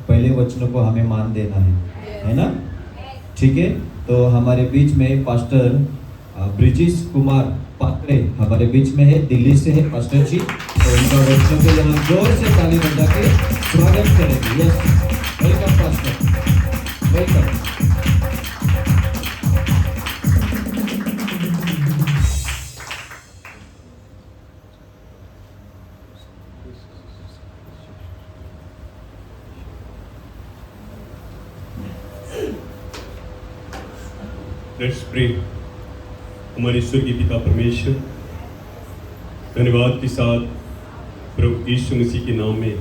पहले वचनों को हमें मान देना है ना? ठीक है, तो हमारे बीच में पास्टर ब्रिजेश कुमार पात्रे हमारे बीच में है, दिल्ली से है पास्टर जी। तो उनका वचनों के लिए हम जोर से ताली बजा के स्वागत करेंगे। Yes, welcome pastor, welcome. Let's pray. हमारे ईश्वर के पिता परमेश्वर, धन्यवाद के साथ प्रभु यीशु मसीह के नाम में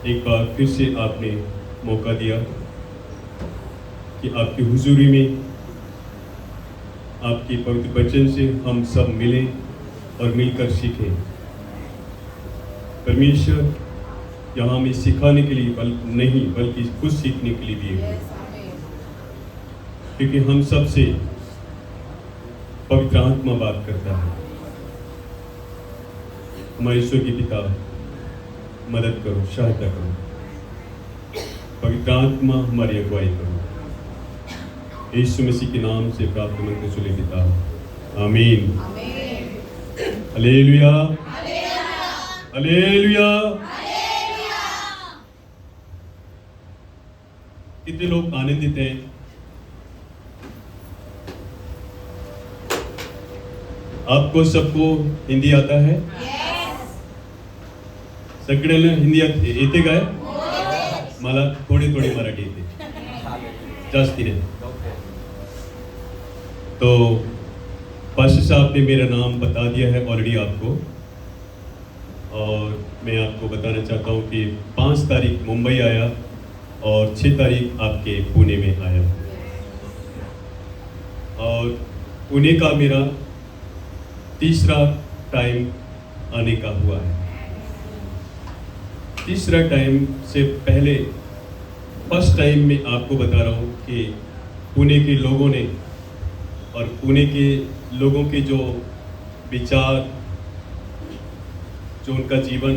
एक बार फिर से आपने मौका दिया कि आपकी हुजूरी में आपके पवित्र वचन से हम सब मिलें और मिलकर सीखें। परमेश्वर यहाँ में सिखाने के लिए नहीं बल्कि कुछ सीखने के लिए भी है, क्योंकि हम सब से पवित्र आत्मा बात करता है। हमारे ईश्वर के पिता मदद करो, सहायता करो, पवित्र आत्मा हमारी अगुवाई करो। यीशु मसीह के नाम से प्राप्त मंत्र सुने पिता, आमीन। Hallelujah, hallelujah. कितने लोग आनंदित हैं? आपको सबको हिंदी आता है? सगळ्यांना हिंदी येते काय? मला थोड़ी थोड़ी मराठी येते, जास्ती नहीं। तो पास्टर साहब ने मेरा नाम बता दिया है ऑलरेडी आपको, और मैं आपको बताना चाहता हूँ कि 5 तारीख मुंबई आया और 6 तारीख आपके पुणे में आया, और पुणे का मेरा तीसरा टाइम आने का हुआ है। तीसरा टाइम से पहले फर्स्ट टाइम में आपको बता रहा हूँ कि पुणे के लोगों ने और पुणे के लोगों के जो विचार, जो उनका जीवन,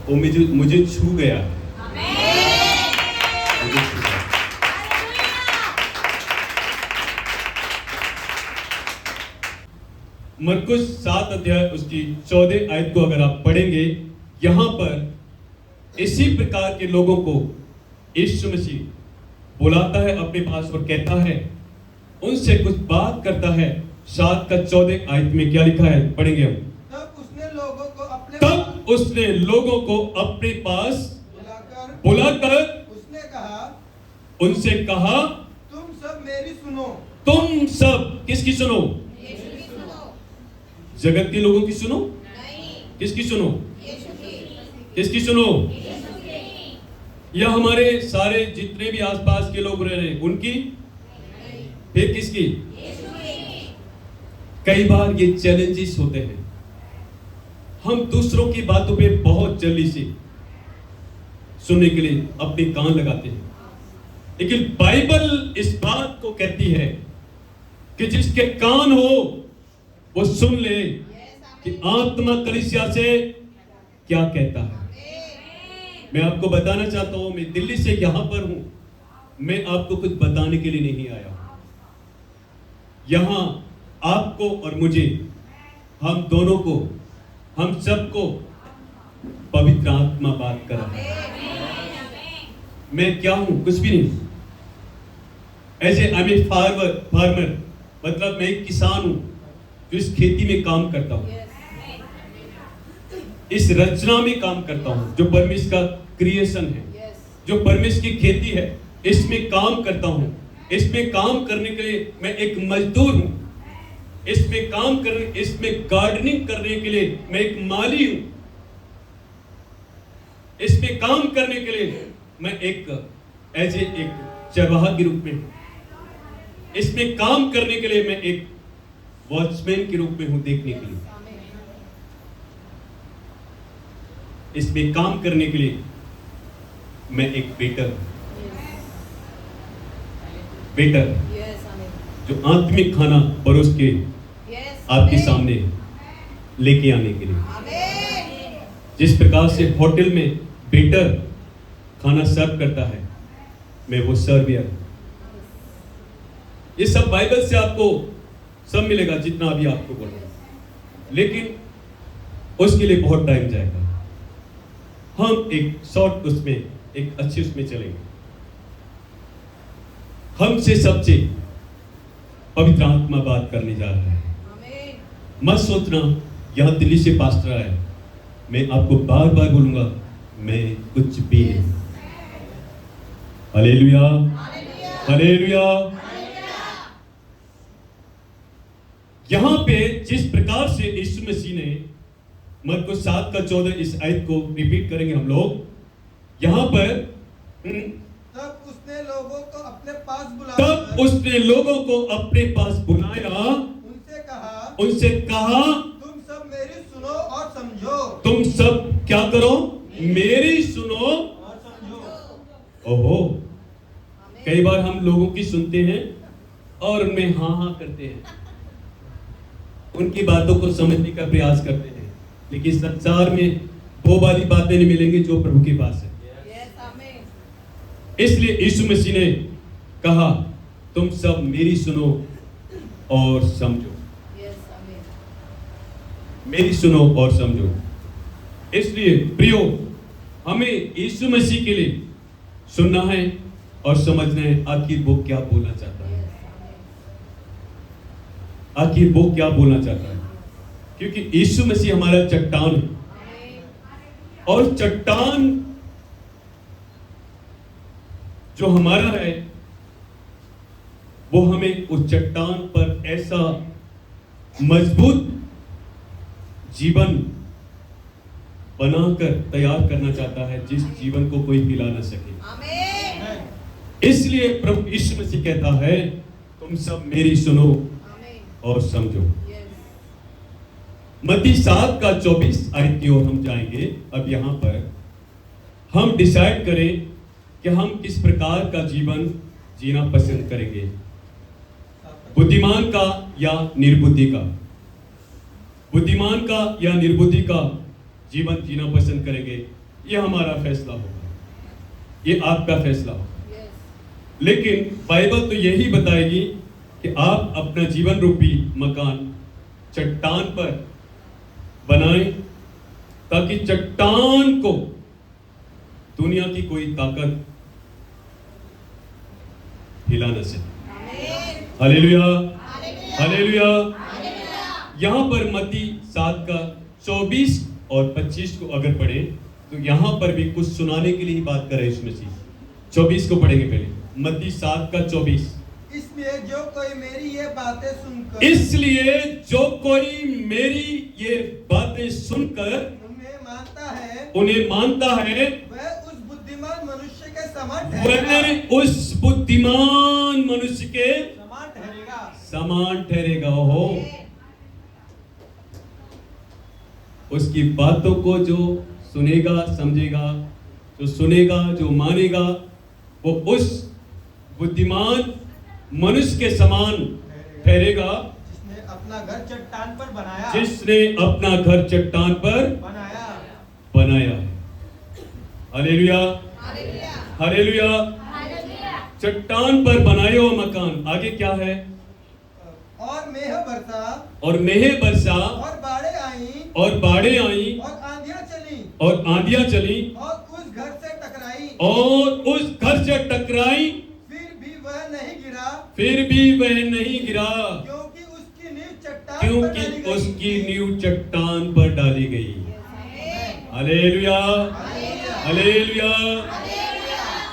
वो मुझे छू गया। मरकुस 7 अध्याय उसकी 14 आयत को अगर आप पढ़ेंगे, यहां पर इसी प्रकार के लोगों को यीशु मसीह बुलाता है अपने पास और कहता है, उनसे कुछ बात करता है। 7 का 14 आयत में क्या लिखा है, पढ़ेंगे हम। तब उसने लोगों को अपने पास बुलाकर उनसे कहा, तुम सब मेरी सुनो। तुम सब किसकी सुनो? जगत के लोगों की सुनो? किसकी सुनो? किसकी सुनो? या हमारे सारे जितने भी आसपास के लोग रह रहे हैं उनकी? फिर किसकी? कई बार ये चैलेंजेस होते हैं, हम दूसरों की बातों पे बहुत जल्दी से सुनने के लिए अपने कान लगाते हैं, लेकिन बाइबल इस बात को कहती है कि जिसके कान हो वो सुन ले कि आत्मा कलीसिया से क्या कहता है। मैं आपको बताना चाहता हूं, मैं दिल्ली से यहां पर हूं, मैं आपको कुछ बताने के लिए नहीं आया। यहां आपको और मुझे, हम दोनों को, हम सबको पवित्र आत्मा बात कर रहा है। मैं क्या हूं? कुछ भी नहीं। ऐसे आई एम फार्मर, मतलब मैं एक किसान हूं जो इस खेती में काम करता हूं, इस रचना में काम करता हूं जो परमेश्वर का क्रिएशन है, जो परमेश्वर की खेती है, इसमें काम करता हूं। इसमें काम करने के लिए मैं एक मजदूर हूं, इसमें गार्डनिंग करने के लिए मैं एक माली हूं, इसमें काम करने के लिए मैं एक चरवाहा के रूप में हूं, इसमें काम करने के लिए मैं एक वॉचमैन के रूप में हूं, देखने के लिए, इसमें काम करने के लिए मैं एक वेटर जो आत्मिक खाना परोस के आपके सामने लेके आने के लिए। जिस प्रकार से होटल में वेटर खाना सर्व करता है, मैं वो सर्वियर। ये सब बाइबल से आपको सब मिलेगा जितना अभी आपको बोला, लेकिन उसके लिए बहुत टाइम जाएगा। हम एक शॉर्ट उसमें, एक अच्छी उसमें चलेंगे। हमसे सबसे पवित्र आत्मा बात करने जा रहा है। मत सोचना यहां दिल्ली से पास्टर आया, मैं आपको बार बार बोलूंगा, मैं कुछ भी नहीं। Hallelujah, hallelujah. यहां पे जिस प्रकार से यीशु मसीह ने मरकुस 7:14 इस आयत को रिपीट करेंगे हम लोग। यहां पर तब उसने लोगों को अपने पास तब उसने लोगों को अपने पास बुलाया, उनसे कहा तुम सब मेरी सुनो और समझो। तुम सब क्या करो, मेरी सुनो और समझो। ओहो, कई बार हम लोगों की सुनते हैं और उनमें हाँ हाँ करते हैं, उनकी बातों को समझने का प्रयास करते हैं, लेकिन संसार में वो वाली बातें नहीं मिलेंगी जो प्रभु के पास है। इसलिए यीशु मसीह ने कहा तुम सब मेरी सुनो और समझो, मेरी सुनो और समझो। इसलिए प्रियो, हमें यीशु मसीह के लिए सुनना है और समझना है आखिर वो क्या बोलना चाहता है, आखिर वो क्या बोलना चाहता है। क्योंकि यीशु मसीह हमारा चट्टान है, और चट्टान जो हमारा है वो हमें उस चट्टान पर ऐसा मजबूत जीवन बनाकर तैयार करना चाहता है जिस जीवन को कोई हिला ना सके। इसलिए प्रभु यीशु मसीह कहता है तुम सब मेरी सुनो और समझो। मत्ती 7:24 आयत की ओर हम जाएंगे। अब यहां पर हम डिसाइड करें कि हम किस प्रकार का जीवन जीना पसंद करेंगे, बुद्धिमान का या निर्बुद्धि का। बुद्धिमान का या निर्बुद्धि का जीवन जीना पसंद करेंगे, ये हमारा फैसला होगा, ये आपका फैसला होगा। लेकिन बाइबल तो यही बताएगी कि आप अपना जीवन रूपी मकान चट्टान पर बनाएं, ताकि चट्टान को दुनिया की कोई ताकत हिला न सके। Hallelujah, hallelujah. यहां पर मत्ती 7:24 और 25 को अगर पढ़े तो यहां पर भी कुछ सुनाने के लिए ही बात कर रहे हैं यीशु मसीह। 24 को पढ़ेंगे पहले, मत्ती 7:24। इसलिए जो कोई मेरी ये बातें सुनकर उन्हें मानता है वह उस बुद्धिमान मनुष्य के समान समान ठहरेगा। हो उसकी बातों को जो सुनेगा, समझेगा, जो सुनेगा, जो मानेगा, वो उस बुद्धिमान मनुष्य के समान ठहरेगा जिसने अपना घर चट्टान पर बनाया, जिसने अपना घर चट्टान पर बनाया है। Hallelujah, hallelujah. चट्टान पर बनाया हुआ मकान। आगे क्या है? और मेह बरसा और बाढ़ें आई और आंधियां चली और उस घर से टकराई फिर भी वह नहीं गिरा क्योंकि उसकी नींव चट्टान पर डाली गई। Hallelujah, hallelujah.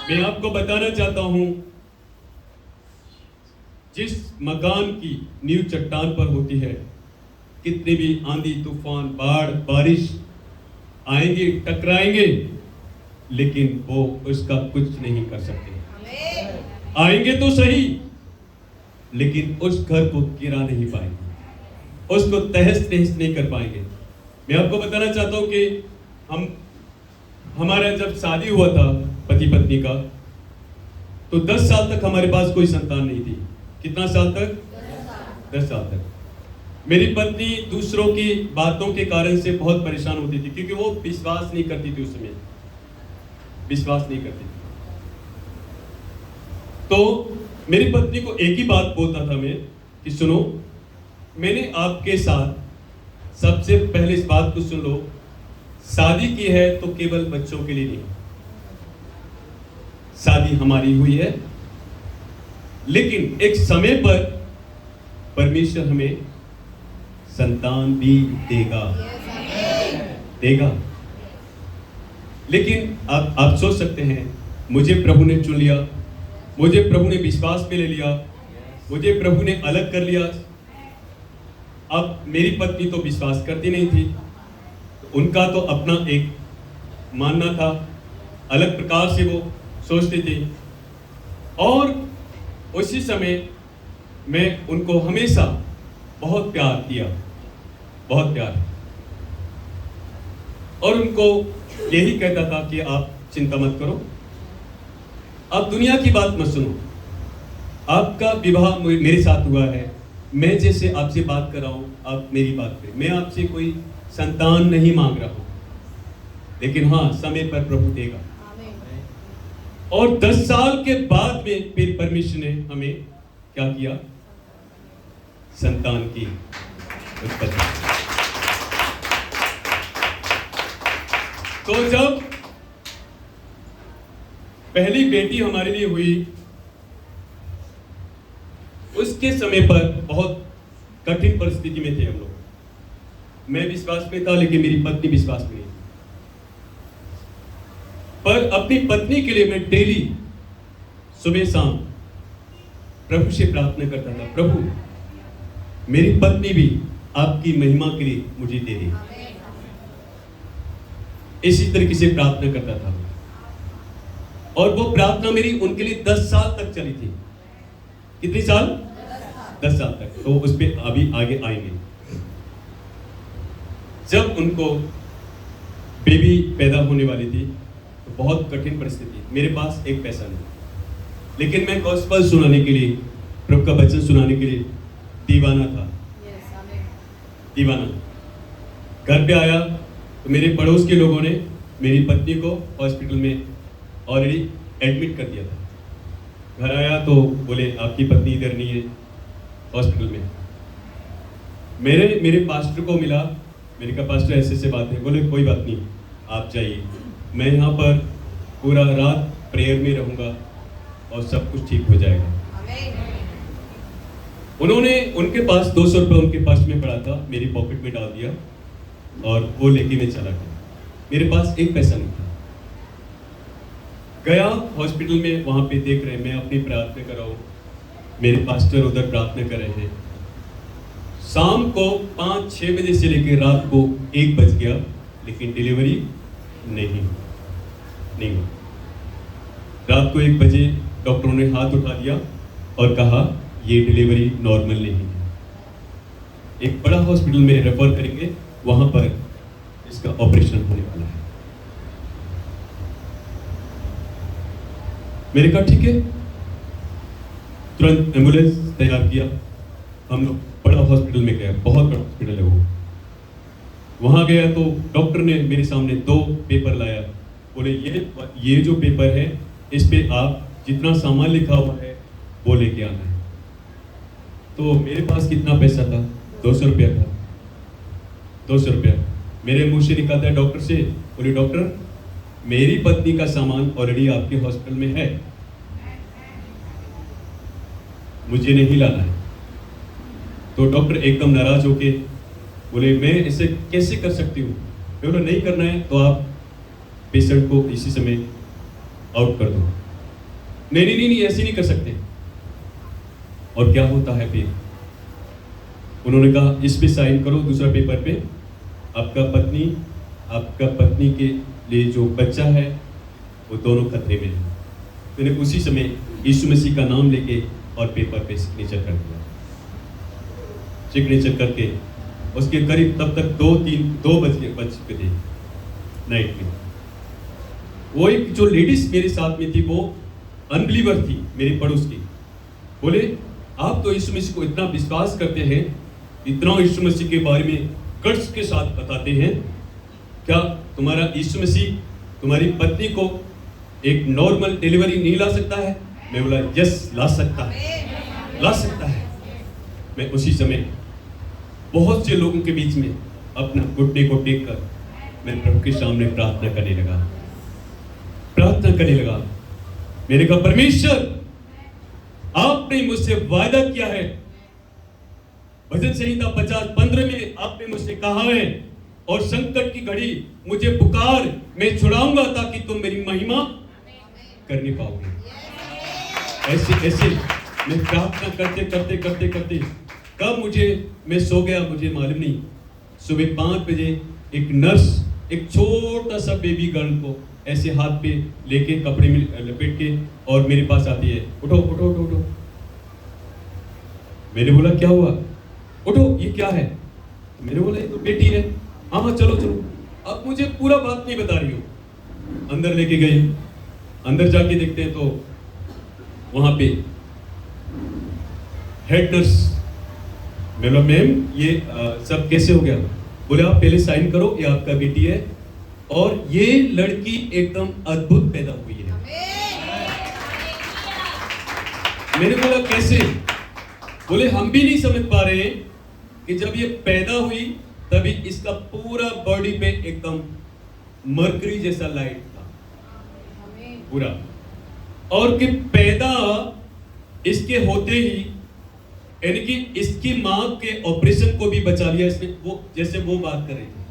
मैं आपको बताना चाहता हूं, जिस मकान की नींव चट्टान पर होती है, कितनी भी आंधी तूफान बाढ़ बारिश आएंगे, टकराएंगे, लेकिन वो उसका कुछ नहीं कर सकते। आएंगे तो सही, लेकिन उस घर को गिरा नहीं पाएंगे, उसको तहस नहस नहीं कर पाएंगे। मैं आपको बताना चाहता हूं कि हमारा जब शादी हुआ था पति पत्नी का, तो 10 साल तक हमारे पास कोई संतान नहीं थी। कितना साल तक? 10 साल तक। मेरी पत्नी दूसरों की बातों के कारण से बहुत परेशान होती थी, क्योंकि वो विश्वास नहीं करती थी, उस समय विश्वास नहीं करती थी। तो मेरी पत्नी को एक ही बात बोलता था मैं कि सुनो, मैंने आपके साथ सबसे पहले इस बात को सुन लो, शादी की है तो केवल बच्चों के लिए नहीं, शादी हमारी हुई है, लेकिन एक समय पर परमेश्वर हमें संतान भी देगा। लेकिन आप सोच सकते हैं, मुझे प्रभु ने चुन लिया, मुझे प्रभु ने विश्वास पे ले लिया, मुझे प्रभु ने अलग कर लिया। अब मेरी पत्नी तो विश्वास करती नहीं थी, उनका तो अपना एक मानना था, अलग प्रकार से वो सोचते थे। और उसी समय मैं उनको हमेशा बहुत प्यार किया, बहुत प्यार, और उनको यही कहता था कि आप चिंता मत करो, आप दुनिया की बात मत सुनो, आपका विवाह मेरे साथ हुआ है, मैं जैसे आपसे बात कर रहा हूं आप मेरी बात करें, मैं आपसे कोई संतान नहीं मांग रहा हूं, लेकिन हाँ समय पर प्रभु देगा। और 10 साल के बाद में फिर परमेश्वर ने हमें क्या किया, संतान की उत्पत्ति। तो जब पहली बेटी हमारे लिए हुई, उसके समय पर बहुत कठिन परिस्थिति में थे हम लोग। मैं विश्वास में था, लेकिन मेरी पत्नी विश्वास में नहीं थी। पर अपनी पत्नी के लिए मैं डेली सुबह शाम प्रभु से प्रार्थना करता था, प्रभु मेरी पत्नी भी आपकी महिमा के लिए मुझे दे दे। इसी तरीके से प्रार्थना करता था, और वो प्रार्थना मेरी उनके लिए 10 साल तक चली थी। कितने साल? 10 साल तक। तो उस पर अभी आगे आएंगे। जब उनको बेबी पैदा होने वाली थी तो बहुत कठिन परिस्थिति, मेरे पास एक पैसा नहीं, लेकिन मैं गॉस्पेल सुनाने के लिए, प्रभु का वचन सुनाने के लिए दीवाना था। दीवाना। घर पे आया तो मेरे पड़ोस के लोगों ने मेरी पत्नी को हॉस्पिटल में ऑलरेडी एडमिट कर दिया था। घर आया तो बोले आपकी पत्नी इधर नहीं है हॉस्पिटल में। मेरे पास्टर को मिला, मैंने कहा पास्टर ऐसे बात है। बोले कोई बात नहीं, आप जाइए, मैं यहाँ पर पूरा रात प्रेयर में रहूँगा और सब कुछ ठीक हो जाएगा। उन्होंने, उनके पास 200 रुपये उनके पास में पड़ा था, मेरी पॉकेट में डाल दिया और वो लेके मैं चला गया। मेरे पास एक पैसा नहीं था। गया हॉस्पिटल में, वहाँ पे देख रहे, मैं अपनी प्रार्थना कर रहा हूँ, मेरे पास्टर उधर प्रार्थना कर रहे हैं। शाम को 5-6 बजे से लेकर रात को 1 बज गया, लेकिन डिलीवरी नहीं हुआ। रात को 1 बजे डॉक्टरों ने हाथ उठा दिया और कहा ये डिलीवरी नॉर्मल नहीं है, एक बड़ा हॉस्पिटल में रेफर करेंगे, वहां पर इसका ऑपरेशन होने वाला है। मैंने कहा ठीक है, तुरंत एम्बुलेंस तैयार किया, हम लोग बड़ा हॉस्पिटल में गए, बहुत बड़ा हॉस्पिटल है वो। वहां गया तो डॉक्टर ने मेरे सामने 2 पेपर लाया, बोले ये जो पेपर है इस पे आप जितना सामान लिखा हुआ है वो लेके आना है। तो मेरे पास कितना पैसा था? 200 रुपया था। 200 रुपया मेरे मुंह से निकलता है डॉक्टर से, बोले डॉक्टर मेरी पत्नी का सामान ऑलरेडी आपके हॉस्पिटल में है, मुझे नहीं लाना है। तो डॉक्टर एकदम नाराज होके बोले मैं इसे कैसे कर सकती हूँ? मैं बोला नहीं करना है तो आप पेशेंट को इसी समय आउट कर दो। नहीं ऐसे नहीं कर सकते। और क्या होता है फिर? उन्होंने कहा इस पे साइन करो, दूसरा पेपर पे आपका पत्नी के लिए जो बच्चा है वो दोनों खतरे में है। मैंने उसी समय यीशु मसीह का नाम लेके और पेपर पे सिग्नेचर कर दिया। सिग्नेचर करके उसके करीब तब तक 2 बज चुके थे नाइट में। वो एक जो लेडीज मेरे साथ में थी वो अनबिलीवर थी, मेरे पड़ोस की। बोले आप तो यीशु मसीह को इतना विश्वास करते हैं, इतना यीशु मसीह के बारे में कट्स के साथ बताते हैं, क्या तुम्हारा यीशु मसीह तुम्हारी पत्नी को एक नॉर्मल डिलीवरी नहीं ला सकता है? मैं बोला यस, ला सकता है, ला सकता है। मैं उसी समय बहुत से लोगों के बीच में अपना घुटने को टेक कर मैं प्रभु के सामने प्रार्थना करने लगा, प्रार्थना करने लगा। मैंने कहा परमेश्वर, आपने मुझसे वादा किया है, भजन संहिता 50:15 में आपने मुझसे कहा है, और संकट की घड़ी मुझे पुकार, मैं छुड़ाऊंगा ताकि तुम मेरी महिमा करने पाओगे। ऐसे ऐसे मैं प्रार्थना करते करते करते करते कब मैं सो गया मुझे मालूम नहीं। सुबह 5 बजे एक नर्स एक छोटा सा बेबी गर्ल को ऐसे हाथ पे लेके कपड़े में लपेट के और मेरे पास आती है, उठो उठो उठो उठो। मैंने बोला क्या हुआ? उठो, ये क्या है? मैंने बोला ये तो बेटी है। हाँ हाँ चलो चलो। अब मुझे पूरा बात नहीं बता रही हो। अंदर लेके गए, अंदर जाके देखते हैं तो वहां पे हेड नर्स। मैं बोला मैम ये सब कैसे हो गया? बोले आप पहले साइन करो, ये आपका बेटी है और ये लड़की एकदम अद्भुत पैदा हुई है। मैंने बोला कैसे? बोले हम भी नहीं समझ पा रहे कि जब ये पैदा हुई तभी इसका पूरा बॉडी पे एकदम मरकरी जैसा लाइट था पूरा, और कि पैदा इसके होते ही यानी कि इसकी मां के ऑपरेशन को भी बचा लिया इसने। वो जैसे वो बात कर रही थी,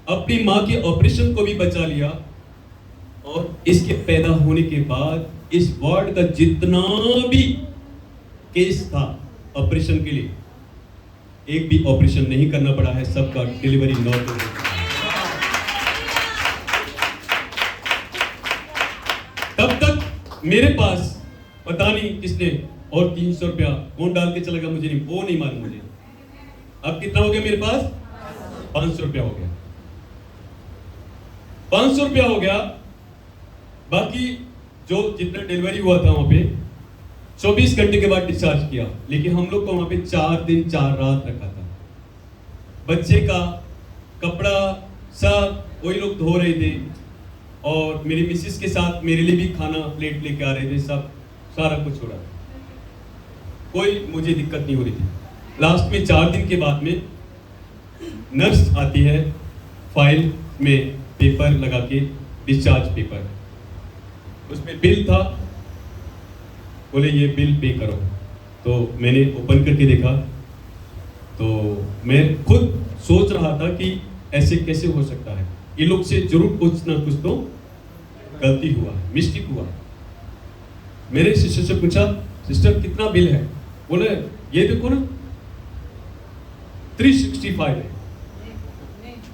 अपनी मां के ऑपरेशन को भी बचा लिया, और इसके पैदा होने के बाद इस वार्ड का जितना भी केस था ऑपरेशन के लिए, एक भी ऑपरेशन नहीं करना पड़ा है, सबका डिलीवरी नॉर्मल। तब तक मेरे पास पता नहीं किसने और 300 रुपया कौन डाल के चला गया, मुझे नहीं, वो नहीं मालूम मुझे। अब कितना हो गया मेरे पास? 500 रुपया हो गया, 500 रुपया हो गया। बाकी जो जितना डिलीवरी हुआ था वहां पे 24 घंटे के बाद डिस्चार्ज किया, लेकिन हम लोग को वहां पे 4 दिन 4 रात रखा था। बच्चे का कपड़ा सब वही लोग धो रहे थे, और मेरी मिसेस के साथ मेरे लिए भी खाना प्लेट लेके आ रहे थे, सब सारा कुछ हो रहा था, कोई मुझे दिक्कत नहीं हो रही थी। लास्ट में 4 दिन के बाद में नर्स आती है, फाइल में पेपर लगा के, डिस्चार्ज पेपर, उसमें बिल था, बोले ये बिल पे करो। तो मैंने ओपन करके देखा तो मैं खुद सोच रहा था कि ऐसे कैसे हो सकता है, ये लोग से जरूर कुछ ना कुछ तो गलती हुआ, मिस्टेक हुआ। मेरे सिस्टर से पूछा सिस्टर कितना बिल है? बोले ये देखो ना 365 है,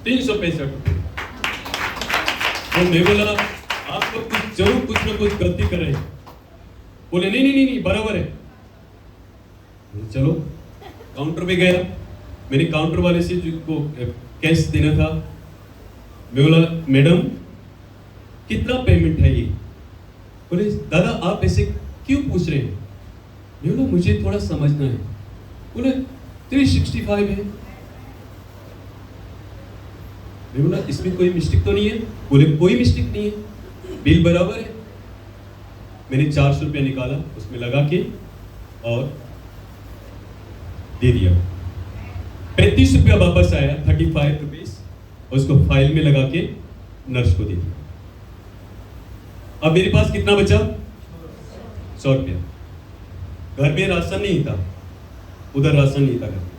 365 रुपये। तो मैं बोला आप लोग जरूर कुछ ना कुछ गलती कर रहे हैं। बोले नहीं नहीं नहीं बराबर है। चलो काउंटर पे गया, मैंने काउंटर वाले से जिसको कैश देना था, मैं बोला मैडम कितना पेमेंट है ये? बोले दादा आप ऐसे क्यों पूछ रहे हैं? मैं बोला मुझे थोड़ा समझना है। बोले 365 है। मैं बोला इसमें कोई मिस्टेक तो नहीं है? बोले कोई मिस्टेक नहीं है, बिल बराबर है। मैंने 400 रुपया निकाला, उसमें लगा के और दे दिया। 35 रुपया वापस आया, 35 रुपीज, उसको फाइल में लगा के नर्स को दे दिया। अब मेरे पास कितना बचा? 100 रुपया। घर में राशन नहीं था, उधर राशन नहीं था घर में।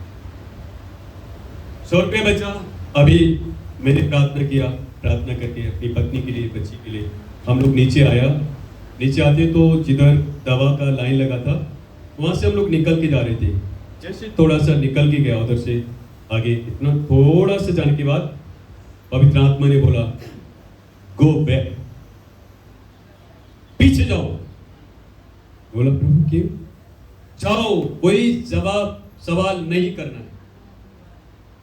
100 रुपया बचा। अभी मैंने प्रार्थना किया, प्रार्थना करके अपनी पत्नी के लिए, बच्ची के लिए हम लोग नीचे आया। नीचे आते तो जिधर दवा का लाइन लगा था वहां से हम लोग निकल के जा रहे थे। जैसे थोड़ा सा निकल के गया उधर से आगे, इतना थोड़ा सा जाने के बाद पवित्र आत्मा ने बोला गो बैक, पीछे जाओ। बोला प्रभु क्यों? जाओ, कोई जवाब सवाल नहीं करना है।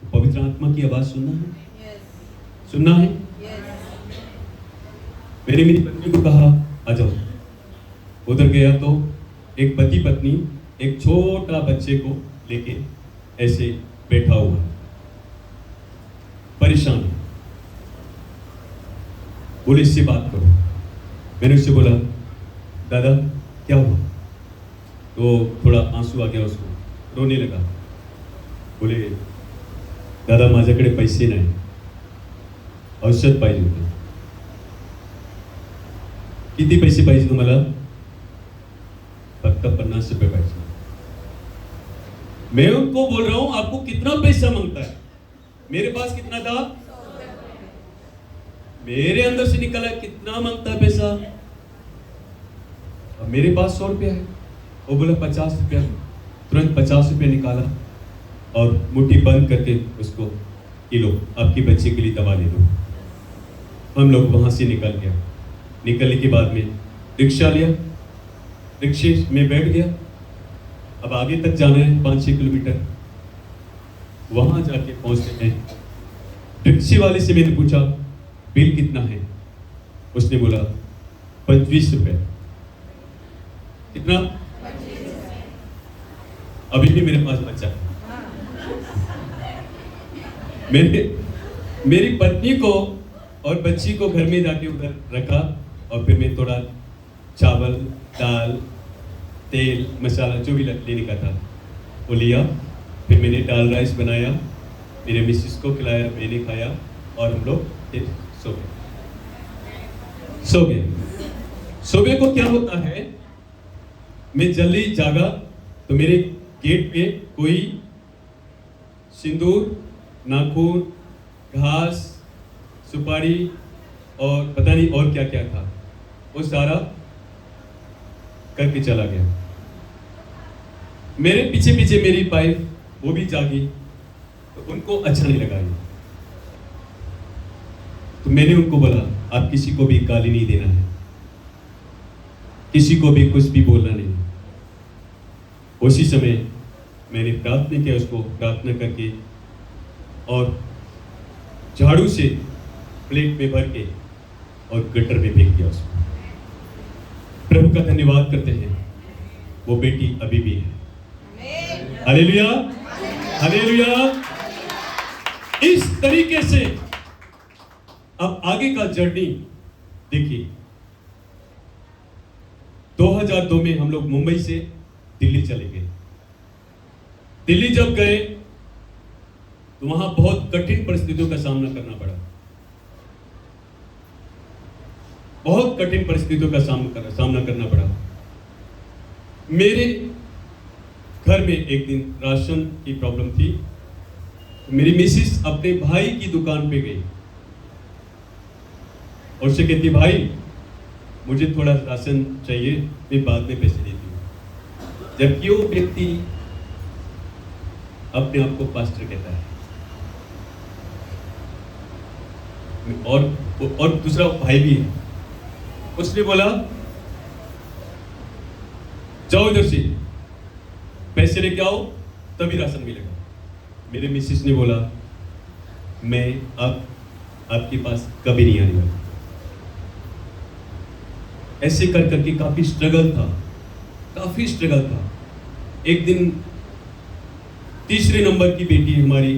तो पवित्र आत्मा की आवाज सुनना है, सुनना है। मैंने मेरी पत्नी को कहा आ जाओ। उधर गया तो एक पति पत्नी एक छोटा बच्चे को लेके ऐसे बैठा हुआ है, परेशान है। बोले इससे बात करो। मैंने उससे बोला दादा क्या हुआ? तो थोड़ा आंसू आ गया उसको, रोने लगा। बोले दादा माझ्याकडे पैसे नाही, औषध पाहिजे होते। किती पैसे पाहिजे तुम्हाला? फक्त 50 रुपये पाहिजे। मैं उनको बोल रहा हूं आपको कितना पैसा मांगता है? मेरे पास कितना था? मेरे अंदर से निकला कितना मांगता है पैसा? अब मेरे पास 100 रुपया है। वो बोला 50 रुपया। तुरंत 50 रुपया निकाला और मुट्ठी बंद करके उसको कि लो आपकी बच्चे के लिए दवा ले लो। हम लोग वहां से निकल गया। निकलने के बाद में रिक्शा लिया, रिक्शे में बैठ गया। अब आगे तक जाना है 5-6 किलोमीटर। वहां जाके पहुंचते हैं, रिक्शे वाले से मैंने पूछा बिल कितना है? उसने बोला 25 रुपए। कितना? अभी भी मेरे पास बच्चा है। मेरी पत्नी को और बच्ची को घर में जाके उधर रखा और फिर मैं थोड़ा चावल, दाल, तेल, मसाला जो भी लेने का था वो लिया। फिर मैंने दाल राइस बनाया, मेरे मिसेस को खिलाया, मैंने खाया और हम लोग फिर सो गए। सुबह को क्या होता है, मैं जल्दी जागा तो मेरे गेट पे कोई सिंदूर, नाखून, घास, सुपारी और पता नहीं और क्या क्या था, वो सारा करके चला गया। मेरे पीछे पीछे मेरी वाइफ वो भी जागी, तो उनको अच्छा नहीं लगा ये। तो मैंने उनको बोला आप किसी को भी गाली नहीं देना है, किसी को भी कुछ भी बोलना नहीं। उसी समय मैंने प्रार्थना किया, उसको प्रार्थना करके और झाड़ू से प्लेट में भर के और गटर में फेंक दिया उसको। प्रभु का धन्यवाद करते हैं, वो बेटी अभी भी है। Hallelujah, hallelujah. इस तरीके से अब आगे का जर्नी देखिए। 2002 में हम लोग मुंबई से दिल्ली चले गए। दिल्ली जब गए तो वहां बहुत कठिन परिस्थितियों का सामना करना पड़ा। बहुत कठिन परिस्थितियों का सामना करना पड़ा। मेरे घर में एक दिन राशन की प्रॉब्लम थी। मेरी मिसेस अपने भाई की दुकान पे गई और उससे कहती भाई मुझे थोड़ा राशन चाहिए, मैं बाद में पैसे देती हूँ। जबकि वो व्यक्ति अपने आप को पास्टर कहता है और दूसरा भाई भी है। उसने बोला जाओ इधर से पैसे लेके आओ तभी राशन मिलेगा। मेरे मिसेस ने बोला मैं अब आपके पास कभी नहीं आने वाला। ऐसे कर करके काफी स्ट्रगल था। एक दिन तीसरे नंबर की बेटी हमारी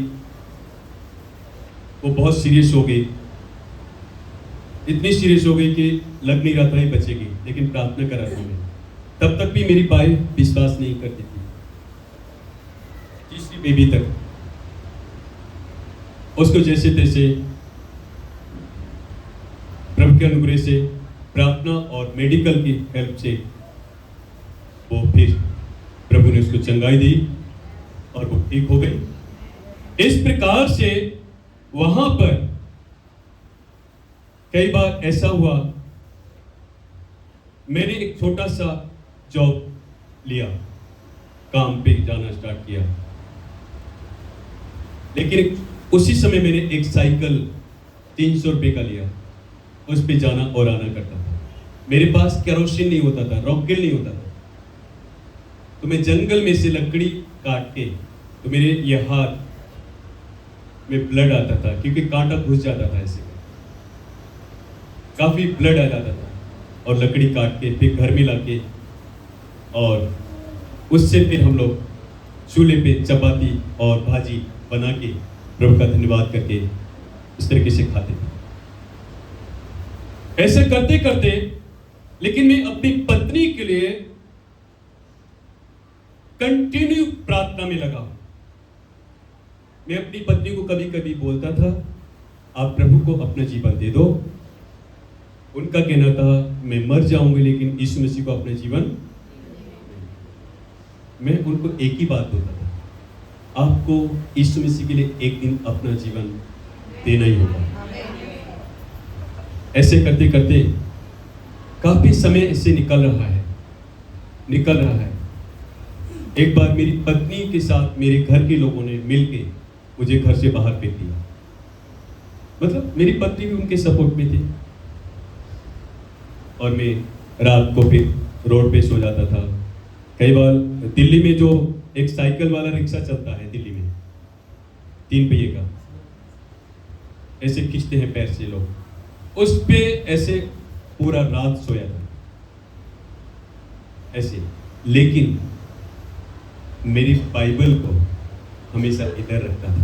वो बहुत सीरियस हो गई। इतनी सीरियस हो गई कि लग नहीं रहा था ही बचेगी, लेकिन प्रार्थना करा था मैं। तब तक भी मेरी वाइफ विश्वास नहीं करती थी। तीसरी बेबी तक उसको जैसे तैसे प्रभु के अनुग्रह से, प्रार्थना और मेडिकल की हेल्प से वो फिर प्रभु ने उसको चंगाई दी और वो ठीक हो गई। इस प्रकार से वहां पर कई बार ऐसा हुआ, मैंने एक छोटा सा जॉब लिया, काम पे जाना स्टार्ट किया। लेकिन उसी समय मैंने एक साइकिल 300 रुपए का लिया, उस पे जाना और आना करता था। मेरे पास केरोसिन नहीं होता था, रॉकेल नहीं होता था। तो मैं जंगल में से लकड़ी काट के, तो मेरे ये हाथ में ब्लड आता था क्योंकि कांटा घुस जाता था, ऐसे काफी ब्लड आ जाता था। और लकड़ी काट के फिर घर में लाके और उससे फिर हम लोग चूल्हे पे चपाती और भाजी बना के प्रभु का धन्यवाद करके इस तरीके से खाते थे। ऐसे करते करते लेकिन मैं अपनी पत्नी के लिए कंटिन्यू प्रार्थना में लगा। मैं अपनी पत्नी को कभी कभी बोलता था, आप प्रभु को अपना जीवन दे दो। उनका कहना था, मैं मर जाऊंगी लेकिन यीशु मसीह को अपना जीवन। मैं उनको एक ही बात बोलता था, आपको यीशु मसीह के लिए एक दिन अपना जीवन देना ही होगा। ऐसे करते करते काफी समय ऐसे निकल रहा है। एक बार मेरी पत्नी के साथ मेरे घर के लोगों ने मिलके मुझे घर से बाहर फेंक दिया। मतलब मेरी पत्नी भी उनके सपोर्ट में थी और मैं रात को फिर रोड पे सो जाता था। कई बार दिल्ली में जो एक साइकिल वाला रिक्शा चलता है दिल्ली में, 3 पहिए का, ऐसे खींचते हैं पैर से लोग, उस पे ऐसे पूरा रात सोया था ऐसे। लेकिन मेरी बाइबल को हमेशा इधर रखता था,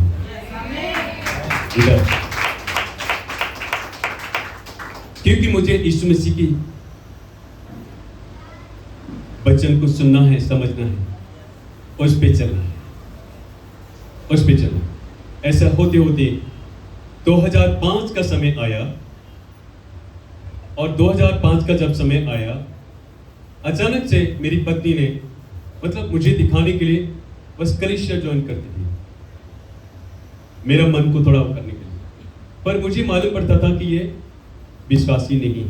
इधर, क्योंकि मुझे यीशु मसीह की वचन को सुनना है, समझना है, उस पे चलना है, उस पे चलना। ऐसा होते होते 2005 का समय आया और 2005 का जब समय आया, अचानक से मेरी पत्नी ने मतलब मुझे दिखाने के लिए बस कलीसिया ज्वाइन करती थी, मेरा मन को थोड़ा करने के लिए, पर मुझे मालूम पड़ता था कि ये विश्वासी नहीं है।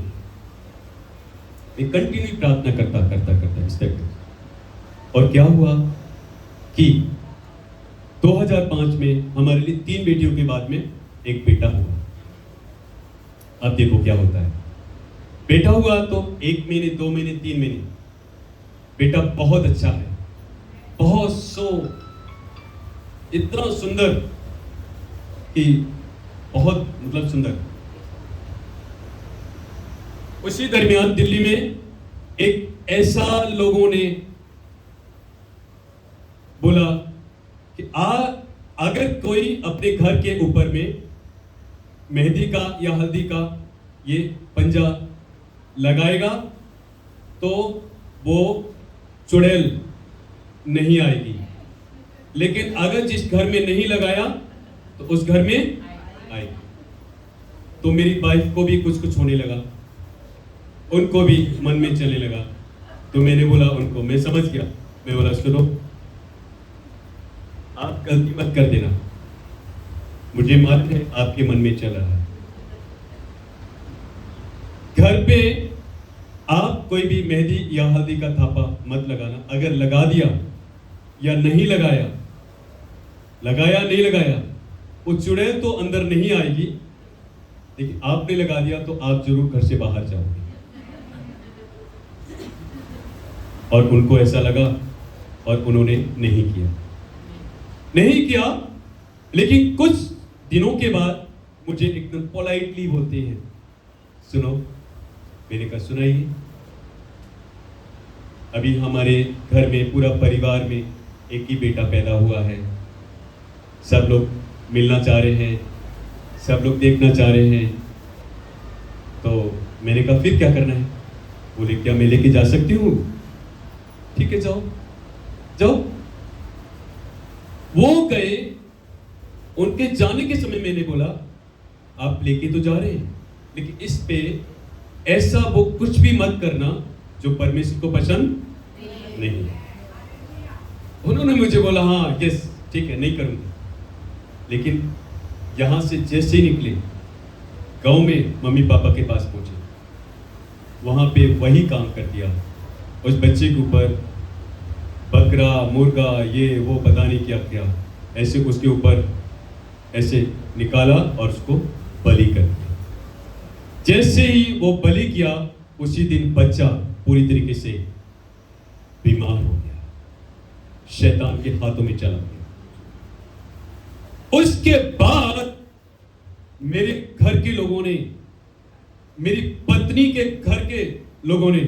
मैं कंटिन्यू प्रार्थना करता इस तरह। और क्या हुआ कि 2005 में हमारे लिए 3 बेटियों के बाद में एक बेटा हुआ। अब देखो क्या होता है, बेटा हुआ तो 1 महीने, 2 महीने, 3 महीने, बेटा बहुत अच्छा है, बहुत इतना सुंदर कि बहुत मतलब सुंदर। उसी दरमियान दिल्ली में एक ऐसा लोगों ने बोला कि अगर कोई अपने घर के ऊपर में मेहंदी का या हल्दी का ये पंजा लगाएगा तो वो चुड़ैल नहीं आएगी, लेकिन अगर जिस घर में नहीं लगाया तो उस घर में आएगी। तो मेरी वाइफ को भी कुछ होने लगा, उनको भी मन में चलने लगा। तो मैंने बोला उनको, मैं समझ गया, मैं बोला सुनो, आप गलती मत कर देना, मुझे मालूम है आपके मन में चल रहा है। घर पे आप कोई भी मेहंदी या हल्दी का थापा मत लगाना। अगर लगा दिया या नहीं लगाया, नहीं लगाया, वो चुड़ैल तो अंदर नहीं आएगी, लेकिन आपने लगा दिया तो आप जरूर घर से बाहर जाओगे। और उनको ऐसा लगा और उन्होंने नहीं किया। लेकिन कुछ दिनों के बाद मुझे एकदम पोलाइटली बोलते हैं, सुनो। मैंने कहा सुनाइए। अभी हमारे घर में पूरा परिवार में एक ही बेटा पैदा हुआ है, सब लोग मिलना चाह रहे हैं, सब लोग देखना चाह रहे हैं। तो मैंने कहा फिर क्या करना है? बोले क्या मैं लेके जा सकती हूँ? ठीक है, जाओ। वो गए। उनके जाने के समय मैंने बोला आप लेके तो जा रहे हैं, लेकिन इस पे ऐसा वो कुछ भी मत करना जो परमेश्वर को पसंद नहीं। उन्होंने मुझे बोला हाँ यस ठीक है, नहीं करूंगा। लेकिन यहां से जैसे ही निकले, गांव में मम्मी पापा के पास पहुंचे, वहां पे वही काम कर दिया। उस बच्चे के ऊपर बकरा, मुर्गा, ये वो पता नहीं क्या क्या ऐसे उसके ऊपर ऐसे निकाला और उसको बलि कर दिया। जैसे ही वो बलि किया, उसी दिन बच्चा पूरी तरीके से बीमार हो गया, शैतान के हाथों में चला गया। उसके बाद मेरे घर के लोगों ने, मेरी पत्नी के घर के लोगों ने,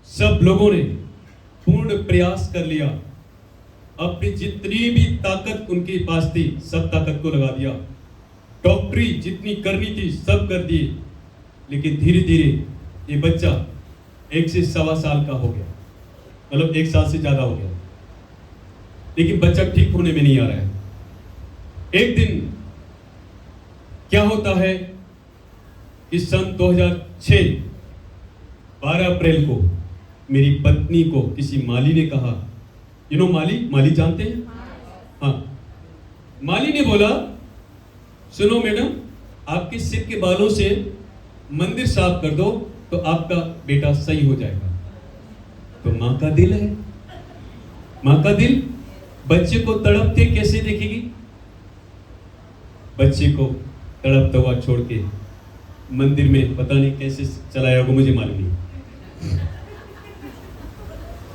सब लोगों ने पूर्ण प्रयास कर लिया अपनी जितनी भी ताकत उनके पास थी सब ताकत को लगा दिया, डॉक्टरी जितनी करनी थी सब कर दी, लेकिन धीरे धीरे ये बच्चा 1 से 1.25 साल का हो गया, मतलब 1 साल से ज्यादा हो गया, लेकिन बच्चा ठीक होने में नहीं आ रहा है। एक दिन क्या होता है कि सन 2006 12 अप्रैल को मेरी पत्नी को किसी माली ने कहा, माली जानते हैं? हाँ, माली ने बोला, सुनो मैडम, आपके सिर के बालों से मंदिर साफ कर दो तो आपका बेटा सही हो जाएगा। तो माँ का दिल है, माँ का दिल बच्चे को तड़पते कैसे देखेगी? बच्चे को तड़पता हुआ छोड़ के मंदिर में पता नहीं कैसे चलाया होगा, मुझे मालूम नहीं,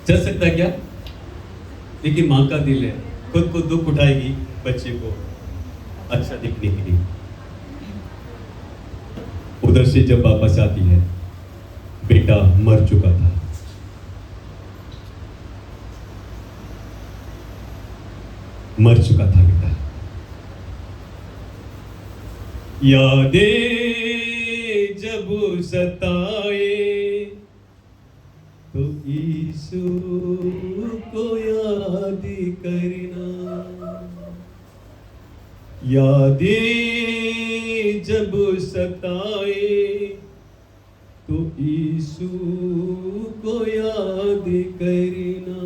चल सकता क्या? लेकिन माँ का दिल है, खुद को दुख उठाएगी बच्चे को अच्छा दिखने के लिए। उधर से जब वापस आती है, बेटा मर चुका था। मर चुका था बेटा। यादें जब सताए तो यीशु को याद करना, यादें जब सताए तो यीशु को याद करना,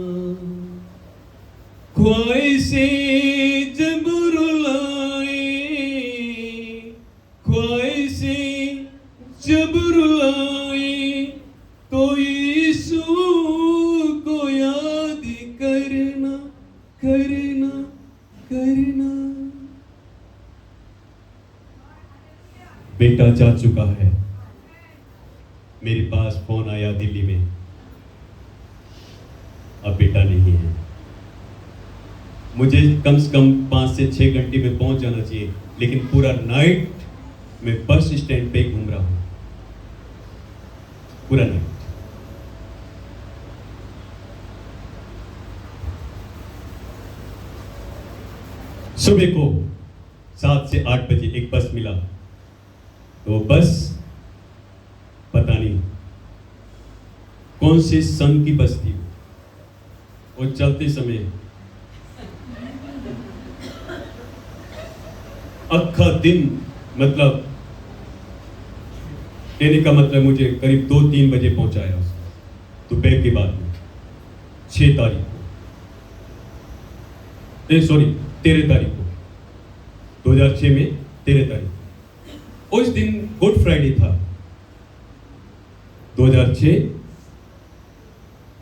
ख्वाहिशें जब रुलाए, ख्वाहिशें जब रुलाए तो यीशु को याद करना, करना, करना। बेटा जा चुका है। मेरे पास फोन आया दिल्ली में, अब बेटा नहीं है। मुझे कम से कम 5 से 6 घंटे में पहुंच जाना चाहिए, लेकिन पूरा नाइट मैं बस स्टैंड पे घूम रहा हूं, पूरा नाइट। सुबह को 7 से 8 बजे एक बस मिला, तो बस पता नहीं कौन से सन की बस थी। वो चलते समय अक्खा दिन, मतलब कहने का मतलब मुझे करीब 2-3 बजे पहुंचाया दोपहर के बाद में, 6 तारीख को, 13 तारीख को, 2006 में 13 तारीख को। उस दिन गुड फ्राइडे था, 2006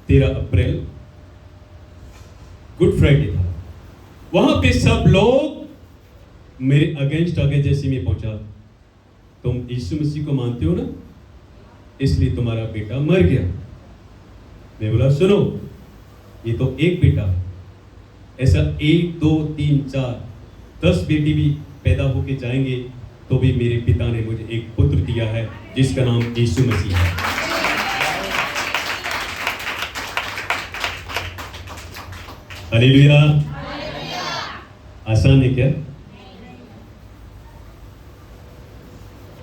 13 अप्रैल गुड फ्राइडे था। वहां पे सब लोग मेरे अगेंस्ट आ गए जैसे मैं पहुंचा। तुम यीशु मसीह को मानते हो ना, इसलिए तुम्हारा बेटा मर गया। मैं बोला सुनो, ये तो एक बेटा, ऐसा 1, 2, 3, 4, 10 बेटी भी पैदा होके जाएंगे तो भी मेरे पिता ने मुझे एक पुत्र दिया है जिसका नाम यीशु मसीह है। हालेलुया। आसान है क्या?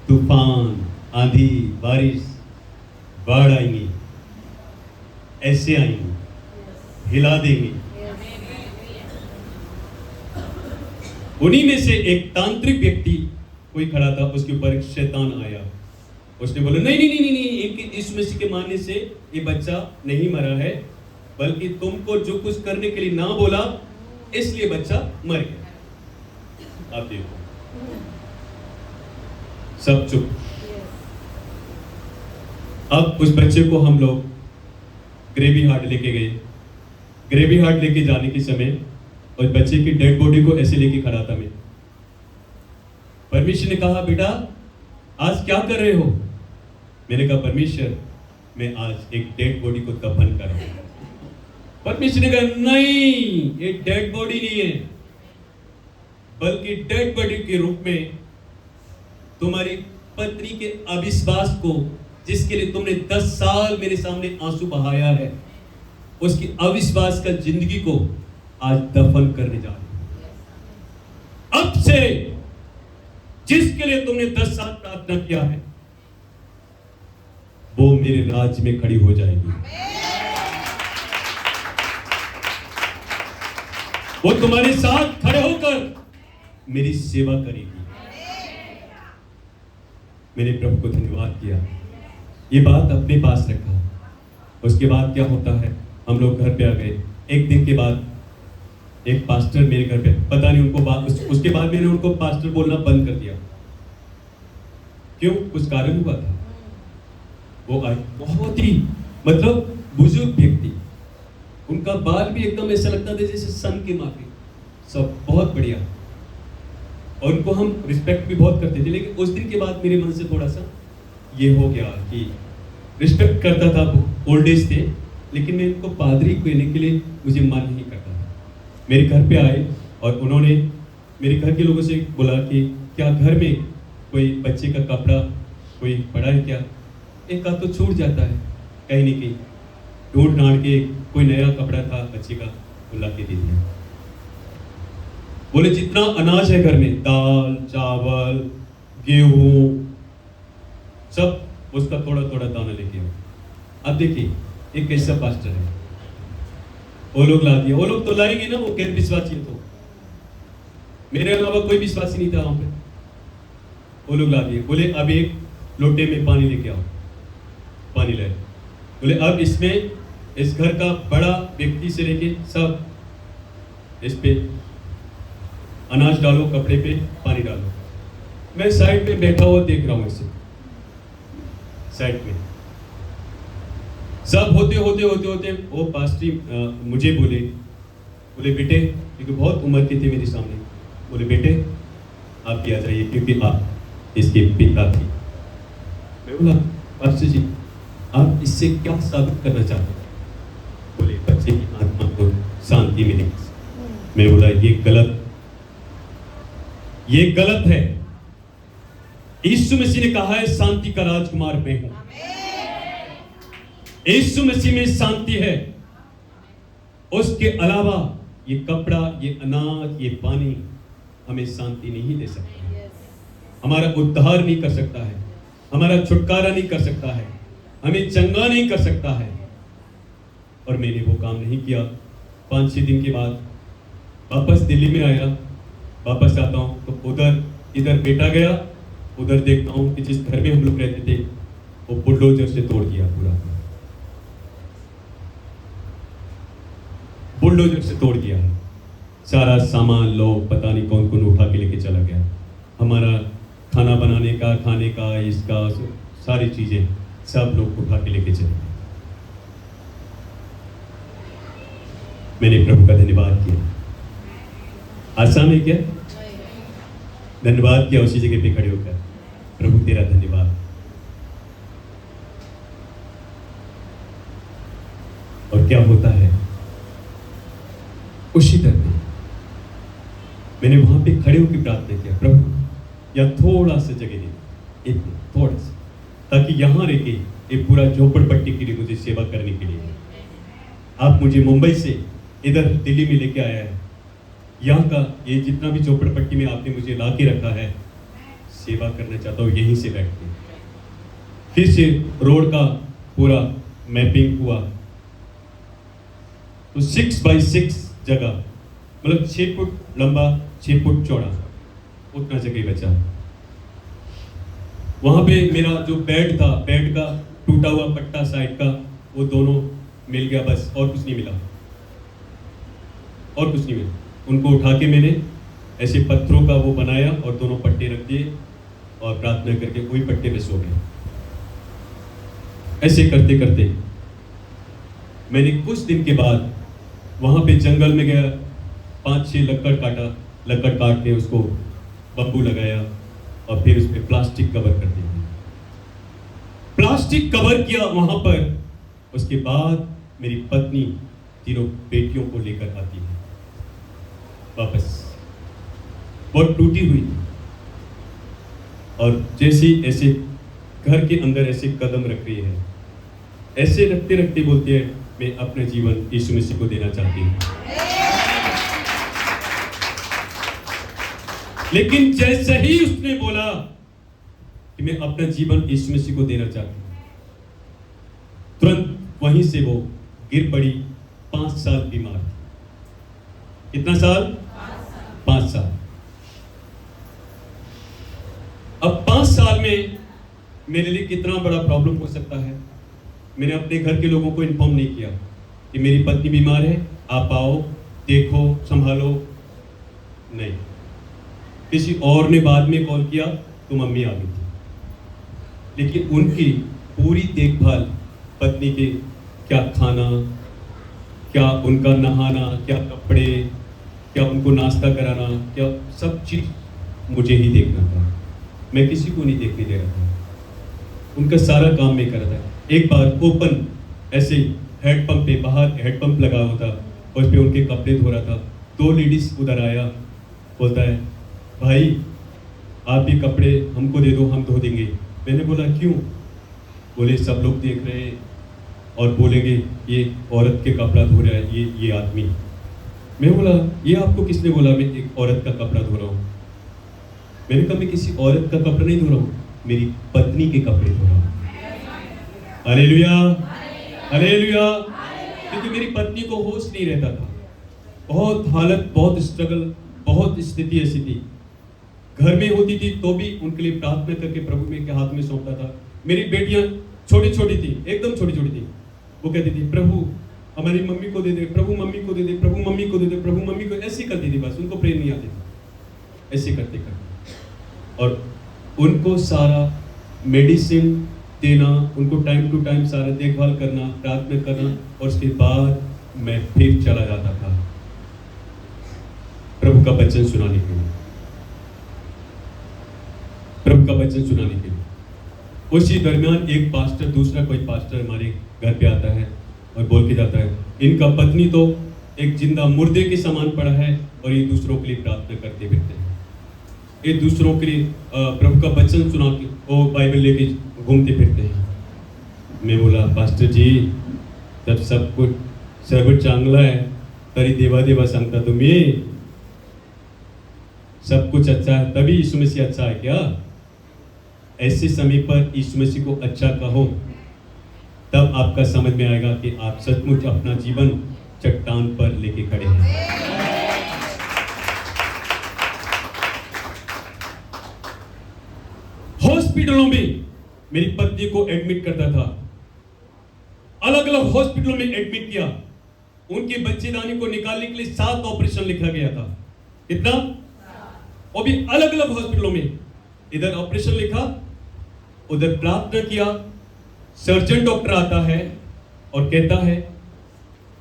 तूफान, आंधी, बारिश, बाढ़ आएंगी, ऐसे आएंगी, हिला देंगे। उन्हीं में से एक तांत्रिक व्यक्ति कोई खड़ा था, उसके ऊपर एक शैतान आया। उसने बोला नहीं नहीं नहीं नहीं, एक यीशु मसीह के मानने से ये बच्चा नहीं मरा है, बल्कि तुमको जो कुछ करने के लिए ना बोला इसलिए बच्चा मर गया। आप देखो, सब चुप। अब उस बच्चे को हम लोग ग्रेवी हार्ट लेके गए। ग्रेवी हार्ट लेके जाने के समय उस बच्चे की डेड बॉडी को ऐसे लेके खड़ा था मैं। परमेश्वर ने कहा बेटा आज क्या कर रहे हो? मैंने कहा परमेश्वर मैं आज एक डेड बॉडी को दफन कर रहा हूं। परमेश्वर ने कहा नहीं, ये डेड बॉडी नहीं है, बल्कि डेड बॉडी के रूप में तुम्हारी पत्नी के अविश्वास को, जिसके लिए तुमने 10 साल मेरे सामने आंसू बहाया है, उसकी अविश्वास का जिंदगी को आज दफन करने जा रहे हो। अब से जिसके लिए तुमने 10 साल प्रार्थना किया है वो मेरे राज्य में खड़ी हो जाएगी। वो तुम्हारे साथ खड़े होकर मेरी सेवा करेगी। मैंने प्रभु को धन्यवाद किया, ये बात अपने पास रखा। उसके बाद क्या होता है, हम लोग घर पे आ गए। एक दिन के बाद एक पास्टर मेरे घर पे, पता नहीं उनको उसके बाद मैंने उनको पास्टर बोलना बंद कर दिया। क्यों? कुछ कारण हुआ था। वो आए, बहुत ही मतलब बुजुर्ग व्यक्ति, उनका बाल भी एकदम ऐसा लगता था जैसे सन के माफी, सब बहुत बढ़िया, और उनको हम रिस्पेक्ट भी बहुत करते थे। लेकिन उस दिन के बाद मेरे मन से थोड़ा सा ये हो गया कि रिस्पेक्ट करता था, ओल्ड एज थे, लेकिन मैं उनको पादरी कहने के लिए मुझे मन नहीं करता था। मेरे घर पे आए और उन्होंने मेरे घर के लोगों से बोला कि क्या घर में कोई बच्चे का कपड़ा कोई पड़ा है क्या? एक का तो छूट जाता है, कहीं नहीं कहीं ढूंढ ढांड के कोई नया कपड़ा था बच्चे का, वो ला के दे दिया। बोले जितना अनाज है घर में, दाल चावल गेहूं सब, उसका थोड़ा थोड़ा दाना लेके आओ। अब देखिए एक कैसा पास्टर है, वो लोग ला दिया। वो लोग तो लाएंगे ना, वो गैर विश्वासी, तो मेरे अलावा कोई विश्वासी नहीं था वहां पे। वो लोग ला दिए, बोले अब एक लोटे में पानी लेके आओ, पानी लाए। बोले अब इसमें इस घर का बड़ा व्यक्ति से लेके सब इस पे अनाज डालो, कपड़े पे पानी डालो। मैं साइड में बैठा हुआ देख रहा हूं इसे, साइड में सब होते होते होते होते वो पास्टरी मुझे बोले बेटे, क्योंकि बहुत उम्र के थे मेरे सामने, बोले बेटे आप भी आ जाइए क्योंकि आप इसके पिता थे। मैं बोला पास्टर जी आप इससे क्या साबित करना चाहते हैं? बोले बच्चे की आत्मा को शांति मिलेगी। मैं बोला ये गलत है। यीशु मसीह ने कहा है शांति का राजकुमार मैं हूं। यीशु मसीह में शांति है, उसके अलावा ये कपड़ा, ये अनाज, ये पानी हमें शांति नहीं दे सकता, हमारा उद्धार नहीं कर सकता है, हमारा छुटकारा नहीं कर सकता है, हमें चंगा नहीं कर सकता है। और मैंने वो काम नहीं किया। 5-6 दिन के बाद वापस दिल्ली में आया, वापस आता हूँ तो इधर बेटा गया, उधर देखता हूँ कि जिस घर में हम लोग रहते थे वो बुलडोजर से तोड़ दिया, पूरा बुलडोजर से तोड़ दिया है। सारा सामान लोग पता नहीं कौन कौन उठा के लेके चला गया। हमारा खाना बनाने का, खाने का, इसका सारी चीजें सब लोग उठा के लेके चले गए। मैंने प्रभु का धन्यवाद किया। आसान है क्या? धन्यवाद किया उसी जगह पे खड़े होकर, प्रभु तेरा धन्यवाद। और क्या होता है उसी तरह मैंने वहां पे खड़े होकर प्रार्थना किया, प्रभु या थोड़ा सा जगह दे, थोड़ा सा, ताकि यहां रह के ये पूरा झोपड़पट्टी के लिए मुझे सेवा करने के लिए आप मुझे मुंबई से इधर दिल्ली में लेके आया है। यहाँ का ये जितना भी झोपड़पट्टी में आपने मुझे ला के रखा है, सेवा करना चाहता हूँ यहीं से बैठ के। फिर से रोड का पूरा मैपिंग हुआ तो 6x6 जगह, मतलब 6 फुट लंबा 6 फुट चौड़ा, उतना जगह बचा। वहां पे मेरा जो बेड था, बेड का टूटा हुआ पट्टा साइड का, वो दोनों मिल गया, बस और कुछ नहीं मिला, और कुछ नहीं मिला। उनको उठा के मैंने ऐसे पत्थरों का वो बनाया और दोनों पट्टे रख दिए और प्रार्थना करके वही पट्टे पे सो गए। ऐसे करते करते मैंने कुछ दिन के बाद वहां पे जंगल में गया, 5-6 लकड़ काटा, लकड़ काट के उसको बम्बू लगाया और फिर उस पर प्लास्टिक कवर कर दिया। प्लास्टिक कवर किया वहां पर। उसके बाद मेरी पत्नी तीनों बेटियों को लेकर आती है वापस, बहुत टूटी हुई, और जैसे ऐसे घर के अंदर ऐसे कदम रख रही है, ऐसे रखते रखते बोलती है मैं अपना जीवन यीशु मसीह को देना चाहती हूँ। लेकिन जैसे ही उसने बोला कि मैं अपना जीवन यीशु मसीह को देना चाहता हूं, तुरंत वहीं से वो गिर पड़ी। 5 साल बीमार थी। कितना साल? 5 साल। अब 5 साल में मेरे लिए कितना बड़ा प्रॉब्लम हो सकता है। मैंने अपने घर के लोगों को इन्फॉर्म नहीं किया कि मेरी पत्नी बीमार है, आप आओ, देखो, संभालो। नहीं, किसी और ने बाद में कॉल किया तो मम्मी आ गई थी। लेकिन उनकी पूरी देखभाल, पत्नी के क्या खाना, क्या उनका नहाना, क्या कपड़े, क्या उनको नाश्ता कराना, क्या सब चीज मुझे ही देखना था। मैं किसी को नहीं देखने दे रहा था। उनका सारा काम मैं कर रहा था। एक बार ओपन ऐसे हैंडपंप पे, बाहर हैंडपंप लगा हुआ था और उस पे उनके कपड़े धो रहा था। 2 लेडीज उधर आया, बोलता है, भाई आप ये कपड़े हमको दे दो, हम धो देंगे। मैंने बोला क्यों? बोले सब लोग देख रहे हैं और बोलेंगे ये औरत के कपड़ा धो रहा है ये आदमी। मैं बोला ये आपको किसने बोला मैं एक औरत का कपड़ा धो रहा हूँ? मैंने कहा मैं किसी औरत का कपड़ा नहीं धो रहा हूँ, मेरी पत्नी के कपड़े धो रहा हूँ। Hallelujah, hallelujah. क्योंकि मेरी पत्नी को होश नहीं रहता था। बहुत हालत, बहुत स्ट्रगल, बहुत स्थिति ऐसी थी। घर में होती थी तो भी उनके लिए प्रार्थना करके प्रभु में के हाथ में सौंपता था। मेरी बेटियां छोटी छोटी थी, एकदम छोटी छोटी थी। वो कहती थी प्रभु हमारी मम्मी को दे दे, प्रभु मम्मी को दे दे, प्रभु मम्मी को दे दे, प्रभु मम्मी को। ऐसी करती थी, बस उनको प्रेम नहीं आती थी। ऐसे करते करते और उनको सारा मेडिसिन देना, उनको टाइम टू टाइम सारा देखभाल करना, प्रार्थना करना। और उसके बाद मैं फिर चला जाता था प्रभु का वचन सुनाने के लिए, प्रभु का वचन सुनाने के लिए। उसी दरमियान एक पास्टर, दूसरा कोई पास्टर हमारे घर पे आता है और बोल के जाता है, इनका पत्नी तो एक जिंदा मुर्दे के समान पड़ा है और ये दूसरों के लिए प्रार्थना करते फिरते हैं, ये दूसरों के लिए प्रभु का वचन सुना के वो बाइबल लेके घूमते फिरते हैं। मैं बोला पास्टर जी, जब सब कुछ सर्व चांगला है तरी देवा देवा सांगता तुम्ही, सब कुछ अच्छा है तभी यीशु मसीह अच्छा है क्या? ऐसे समय पर यीशु मसीह को अच्छा कहो, तब आपका समझ में आएगा कि आप सचमुच अपना जीवन चट्टान पर लेके खड़े हैं। हॉस्पिटलों में मेरी पत्नी को एडमिट करता था, अलग अलग हॉस्पिटलों में एडमिट किया। उनके बच्चेदानी को निकालने के लिए 7 ऑपरेशन लिखा गया था। कितना? और भी अलग अलग हॉस्पिटलों में, इधर ऑपरेशन लिखा, उधर प्रार्थना किया। सर्जन डॉक्टर आता है और कहता है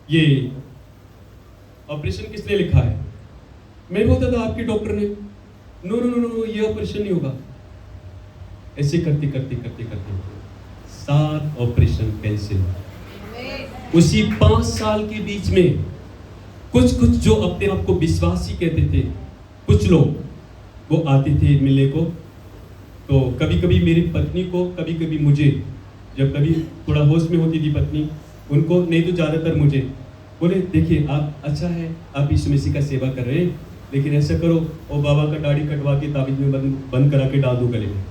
ये ऑपरेशन किसने लिखा है? मैं बोलता था आपके डॉक्टर ने। नो नो नो नो, ये ऑपरेशन नहीं होगा। ऐसे करते करते करते करते 7 ऑपरेशन कैंसिल। उसी 5 साल के बीच में कुछ कुछ जो अपने आप को विश्वासी कहते थे, कुछ लोग वो आते थे मिलने को। तो कभी कभी मेरी पत्नी को, कभी कभी मुझे, जब कभी थोड़ा होश में होती थी पत्नी, उनको नहीं तो ज़्यादातर मुझे, बोले देखिए आप अच्छा है, आप यीशु मसीह का सेवा कर रहे हैं, लेकिन ऐसा करो और बाबा का दाढ़ी कटवा के ताबीज में बंद करा के डाल दो गले में।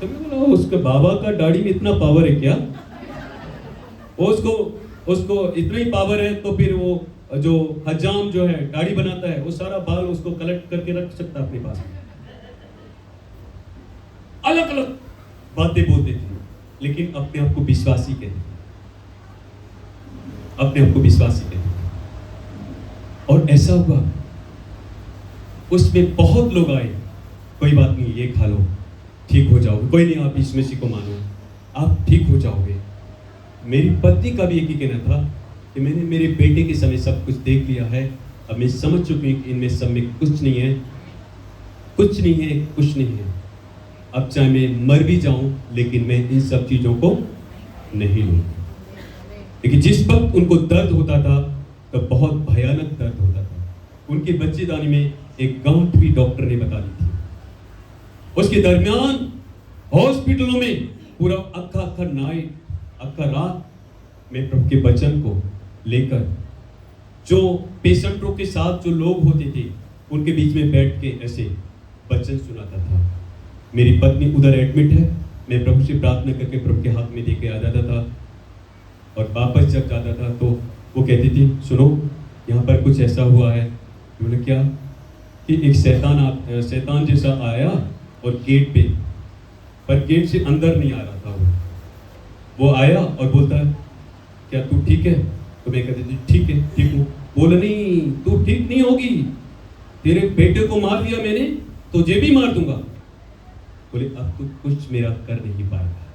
तो मैं बोला उसका बाबा का दाढ़ी में इतना पावर है क्या? उसको इतना ही पावर है तो फिर वो जो हजाम जो है दाढ़ी बनाता है, वो सारा बाल उसको कलेक्ट करके रख सकता अपने पास। अलग अलग बातें बोलते थे, लेकिन अपने आप को विश्वासी कहते थे, अपने आप को विश्वासी कहते थे। और ऐसा हुआ, उसमें बहुत लोग आए, कोई बात नहीं ये खा लो ठीक हो जाओगे, कोई नहीं आप यीशु मसीह को मानो आप ठीक हो जाओगे। मेरी पत्नी का भी एक ही कहना था कि मैंने मेरे बेटे के समय सब कुछ देख लिया है, अब मैं समझ चुकी हूँ कि इनमें सब में कुछ नहीं है, कुछ नहीं है, कुछ नहीं है। अब चाहे मैं मर भी जाऊं लेकिन मैं इन सब चीजों को नहीं लूंगा। लेकिन जिस वक्त उनको दर्द होता था तो बहुत भयानक दर्द होता था। उनके बच्चेदानी में एक गांठ भी डॉक्टर ने बता दी थी। उसके दरमियान हॉस्पिटलों में पूरा अक्खा नाइट, अक्खा रात में प्रभु के वचन को लेकर जो पेशेंटों के साथ जो लोग होते थे उनके बीच में बैठ के ऐसे वचन सुनाता था। मेरी पत्नी उधर एडमिट है, मैं प्रभु से प्रार्थना करके प्रभु के हाथ में दे के आ जाता था, और वापस जब जाता था तो वो कहती थी, सुनो यहाँ पर कुछ ऐसा हुआ है। मैंने क्या? कि एक शैतान जैसा आया और गेट पे, पर गेट से अंदर नहीं आ रहा था। वो आया और बोलता है, क्या तू ठीक है? तो मैं कहती थी, ठीक है, ठीक हूँ। बोला, नहीं तू ठीक नहीं होगी, तेरे बेटे को मार दिया मैंने, तुझे भी मार दूंगा। बोले, अब तू कुछ मेरा कर नहीं पाएगा,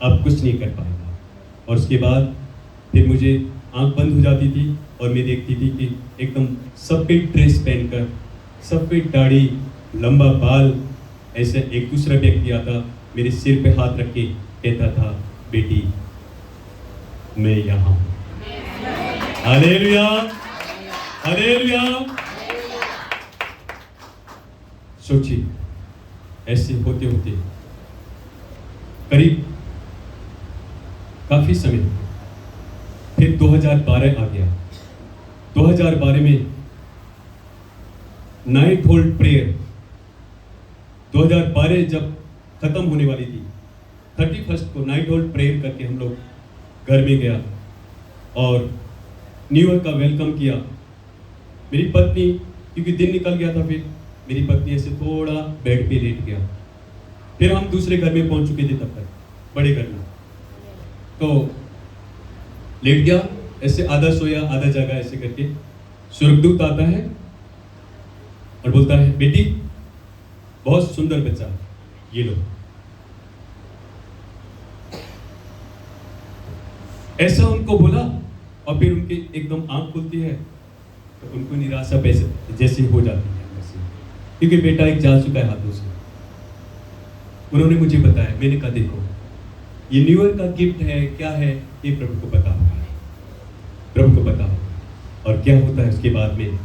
अब कुछ नहीं कर पाएगा। और उसके बाद फिर मुझे आंख बंद हो जाती थी और मैं देखती थी कि एकदम सफेद ड्रेस पहनकर, सफेद दाढ़ी, लंबा बाल, ऐसे एक दूसरा व्यक्ति आता, मेरे सिर पे हाथ रख के कहता था, बेटी मैं यहाँ हूँ। Hallelujah, hallelujah. सोचिए, ऐसे होते होते करीब काफी समय, फिर 2012 आ गया। 2012 में नाइट होल्ड प्रेयर 2012 जब खत्म होने वाली थी, 31 को नाइट होल्ड प्रेयर करके हम लोग घर में गया और न्यू ईयर का वेलकम किया। मेरी पत्नी, क्योंकि दिन निकल गया था, फिर मेरी पत्नी ऐसे थोड़ा बेड पे लेट गया। फिर हम दूसरे घर में पहुंच चुके थे तब तक, बड़े घर में। तो लेट गया, ऐसे आधा सोया आधा जागा ऐसे करके। स्वर्गदूत आता है और बोलता है, बेटी बहुत सुंदर बच्चा, ये लो। ऐसा उनको बोला और फिर उनकी एकदम आंख खुलती है तो उनको निराशा पैसे जैसी हो जाती है, क्योंकि बेटा एक जा चुका है हाथों से। उन्होंने मुझे बताया, मैंने कहा देखो ये न्यू ईयर का गिफ्ट है, क्या है ये प्रभु को पता होगा, प्रभु को पता होगा। और क्या होता है उसके बाद में,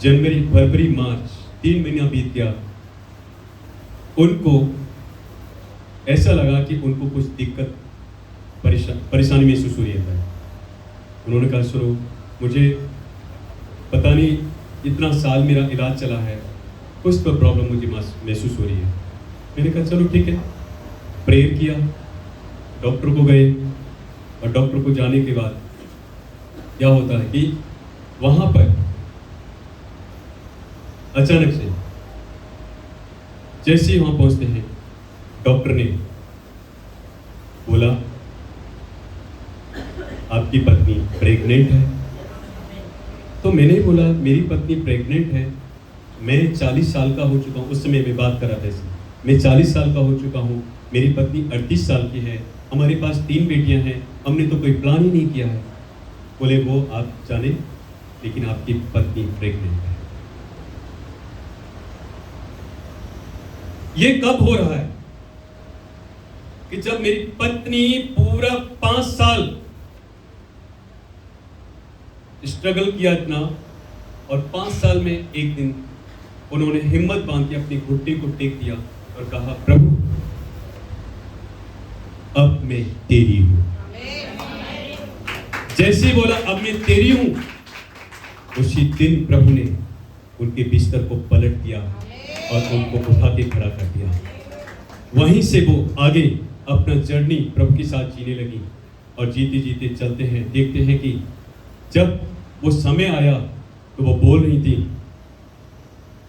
जनवरी फरवरी मार्च 3 महीना बीत गया। उनको ऐसा लगा कि उनको कुछ दिक्कत परेशानी महसूस हो रही है। उन्होंने कहा, सुनो मुझे पता नहीं इतना साल मेरा इलाज चला है, कुछ तो प्रॉब्लम मुझे महसूस हो रही है। मैंने कहा चलो ठीक है। प्रेयर किया, डॉक्टर को गए और डॉक्टर को जाने के बाद क्या होता है कि वहां पर अचानक से जैसे ही वहां पहुंचते हैं, डॉक्टर ने बोला आपकी पत्नी प्रेग्नेंट है। तो मैंने बोला मेरी पत्नी प्रेग्नेंट है, मैं 40 साल का हो चुका हूँ। उस समय मैं बात कर रहा था ऐसे, मैं 40 साल का हो चुका हूँ, मेरी पत्नी 38 साल की है, हमारे पास 3 बेटियां हैं, हमने तो कोई प्लान ही नहीं किया है। बोले वो आप जाने, लेकिन आपकी पत्नी प्रेग्नेंट है। ये कब हो रहा है कि जब मेरी पत्नी पूरा 5 साल स्ट्रगल किया इतना, और 5 साल में एक दिन उन्होंने हिम्मत बांध के अपनी घुट्टी को टेक दिया और कहा प्रभु अब मैं तेरी हूं। जैसे ही बोला अब मैं तेरी हूं, उसी दिन प्रभु ने उनके बिस्तर को पलट दिया और उनको उठा के खड़ा कर दिया। वहीं से वो आगे अपना जर्नी प्रभु के साथ जीने लगी और जीते जीते चलते हैं। देखते हैं कि जब वो समय आया तो वो बोल रही थी।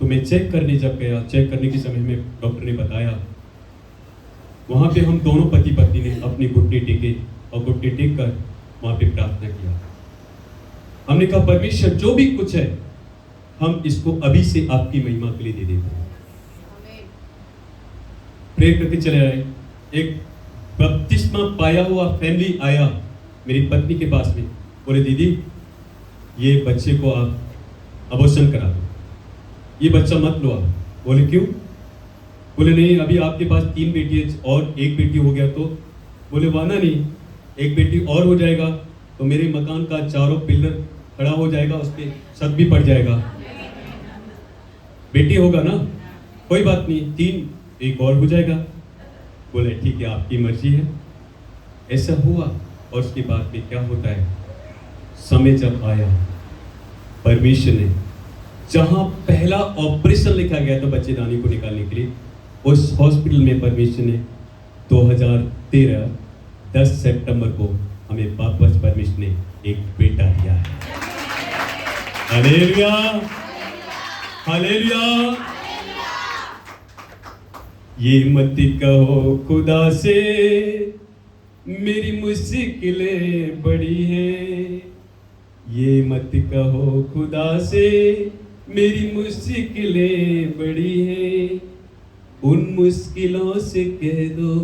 तो मैं चेक करने जब गया, चेक करने के समय में डॉक्टर ने बताया, वहां पे हम दोनों पति पत्नी ने अपनी घुटने टेके और घुटने टेक कर वहां पे प्रार्थना किया। हमने कहा परमेश्वर जो भी कुछ है हम इसको अभी से आपकी महिमा के लिए दे देते हैं। प्रेयर करके चले आए। एक बपतिस्मा पाया हुआ फैमिली आया मेरी पत्नी के पास में, बोले दीदी ये बच्चे को आप अबॉर्शन करा दो, ये बच्चा मत लो आप। बोले क्यों? बोले नहीं अभी आपके पास 3 बेटी है और एक बेटी हो गया तो। बोले वाना नहीं, एक बेटी और हो जाएगा तो मेरे मकान का चारों पिलर खड़ा हो जाएगा, उस पर छत भी पड़ जाएगा। बेटी होगा ना, कोई बात नहीं, 3 एक और हो जाएगा। बोले ठीक है आपकी मर्जी है। ऐसा हुआ और उसके बाद में क्या होता है, समय जब आया परमेश्वर ने जहां पहला ऑपरेशन लिखा गया था बच्चेदानी को निकालने के लिए, उस हॉस्पिटल में परमेश्वर ने 2013 10 सितंबर को हमें वापस परमेश्वर ने एक बेटा दिया है। Hallelujah, hallelujah. ये मत कहो खुदा से मेरी मुश्किलें बड़ी हैं, ये मत कहो खुदा से मेरी मुश्किलें बड़ी हैं, उन मुश्किलों से कह दो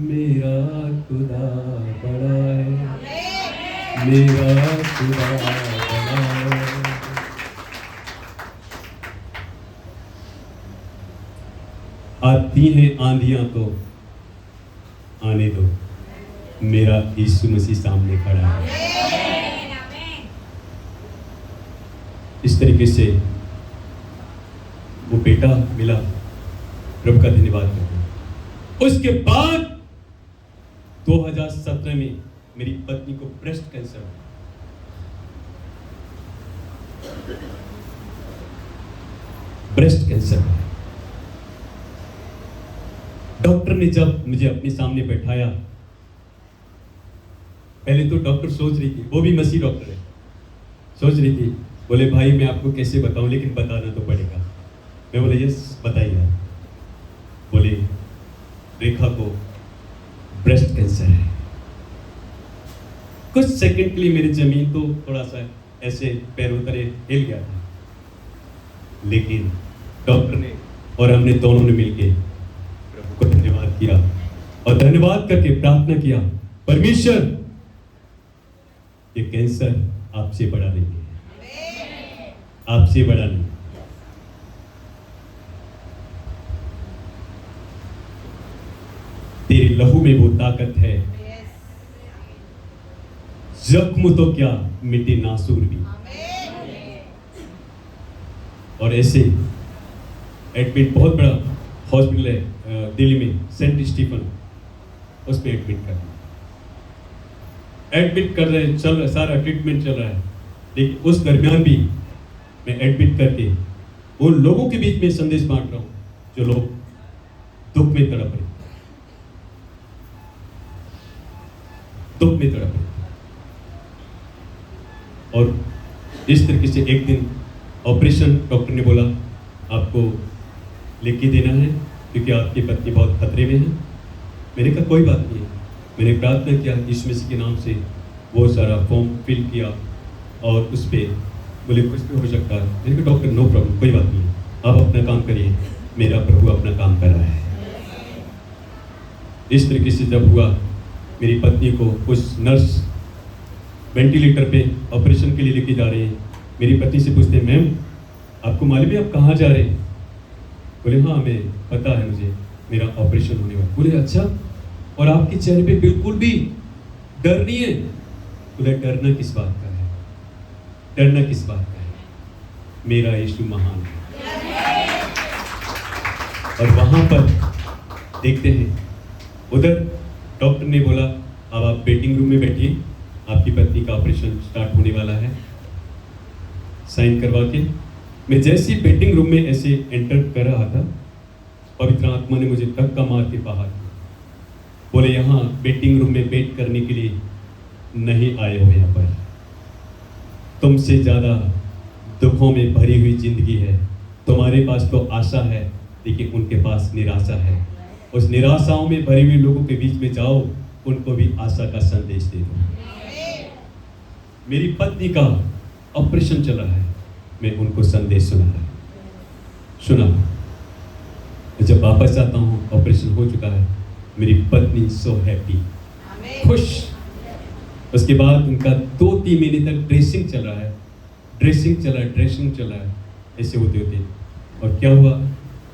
मेरा खुदा बड़ा है, मेरा खुदा बड़ा है। आती हैं आंधियां तो आने दो, मेरा यीशु मसीह सामने खड़ा है। इस तरीके से वो बेटा मिला, प्रभु का धन्यवाद करते हैं। उसके बाद 2017 में मेरी पत्नी को ब्रेस्ट कैंसर हुआ। ब्रेस्ट कैंसर हुआ। डॉक्टर ने जब मुझे अपने सामने बैठाया, पहले तो डॉक्टर सोच रही थी, वो भी मसीह डॉक्टर है, सोच रही थी, बोले भाई मैं आपको कैसे बताऊं, लेकिन बताना तो पड़ेगा। मैं बोले यस बताइए। बोले रेखा को ब्रेस्ट कैंसर है। कुछ सेकंड के लिए मेरी जमीन तो थोड़ा सा ऐसे पैरों तले हिल गया था, लेकिन डॉक्टर ने और हमने दोनों ने मिलके प्रभु को धन्यवाद किया और धन्यवाद करके प्रार्थना किया, परमेश्वर ये कैंसर आपसे बड़ा नहीं है, आपसे बड़ा नहीं। तेरे लहू में वो ताकत है, जख्म तो क्या मिटे नासूर भी। और ऐसे एडमिट, बहुत बड़ा हॉस्पिटल है दिल्ली में, सेंट स्टीफन, उस पे एडमिट कर रहे, चल रहा, सारा ट्रीटमेंट चल रहा है। लेकिन उस दरमियान भी मैं एडमिट करके उन लोगों के बीच में संदेश बांट रहा हूं जो लोग दुख में तड़प रहे, दुख में तड़प रहे। और इस तरीके से एक दिन ऑपरेशन, डॉक्टर ने बोला आपको लिख के देना है क्योंकि आपकी पत्नी बहुत खतरे में है। मैंने कहा कोई बात नहीं है। मैंने प्रार्थना किया यीशु मसीह के नाम से, वो सारा फॉर्म फिल किया और उस पर बोले कुछ भी हो सकता है। मैंने कहा डॉक्टर नो प्रॉब्लम, कोई बात नहीं, आप अपना काम करिए, मेरा प्रभु अपना काम कर रहा है। इस तरीके से जब हुआ, मेरी पत्नी को उस नर्स वेंटिलेटर पे ऑपरेशन के लिए लेके जा रहे हैं। मेरी पत्नी से पूछते हैं मैम आपको मालूम है आप कहाँ जा रहे हैं? बोले हाँ हमें पता है, मुझे मेरा ऑपरेशन होने वाला। बोले अच्छा, और आपके चेहरे पे बिल्कुल भी डर नहीं है? बोले डरना किस बात का है, डरना किस बात का है, मेरा यीशु महान है। और वहां पर देखते हैं, उधर डॉक्टर ने बोला अब आप वेटिंग रूम में बैठिए, आपकी पत्नी का ऑपरेशन स्टार्ट होने वाला है। साइन करवा के मैं जैसे ही वेटिंग रूम में ऐसे एंटर कर रहा था, पवित्र आत्मा ने मुझे धक्का मार के बाहर किया। बोले यहाँ वेटिंग रूम में वेट करने के लिए नहीं आए हो, यहाँ पर तुमसे ज्यादा दुखों में भरी हुई जिंदगी है। तुम्हारे पास तो आशा है लेकिन उनके पास निराशा है। उस निराशाओं में भरी हुई लोगों के बीच में जाओ, उनको भी आशा का संदेश दे दो। मेरी पत्नी का ऑपरेशन चला है, मैं उनको संदेश सुना। जब वापस आता हूँ, ऑपरेशन हो चुका है, मेरी पत्नी सो हैप्पी, खुश। उसके बाद उनका 2-3 महीने तक ड्रेसिंग चल रहा है, ऐसे होते होते। और क्या हुआ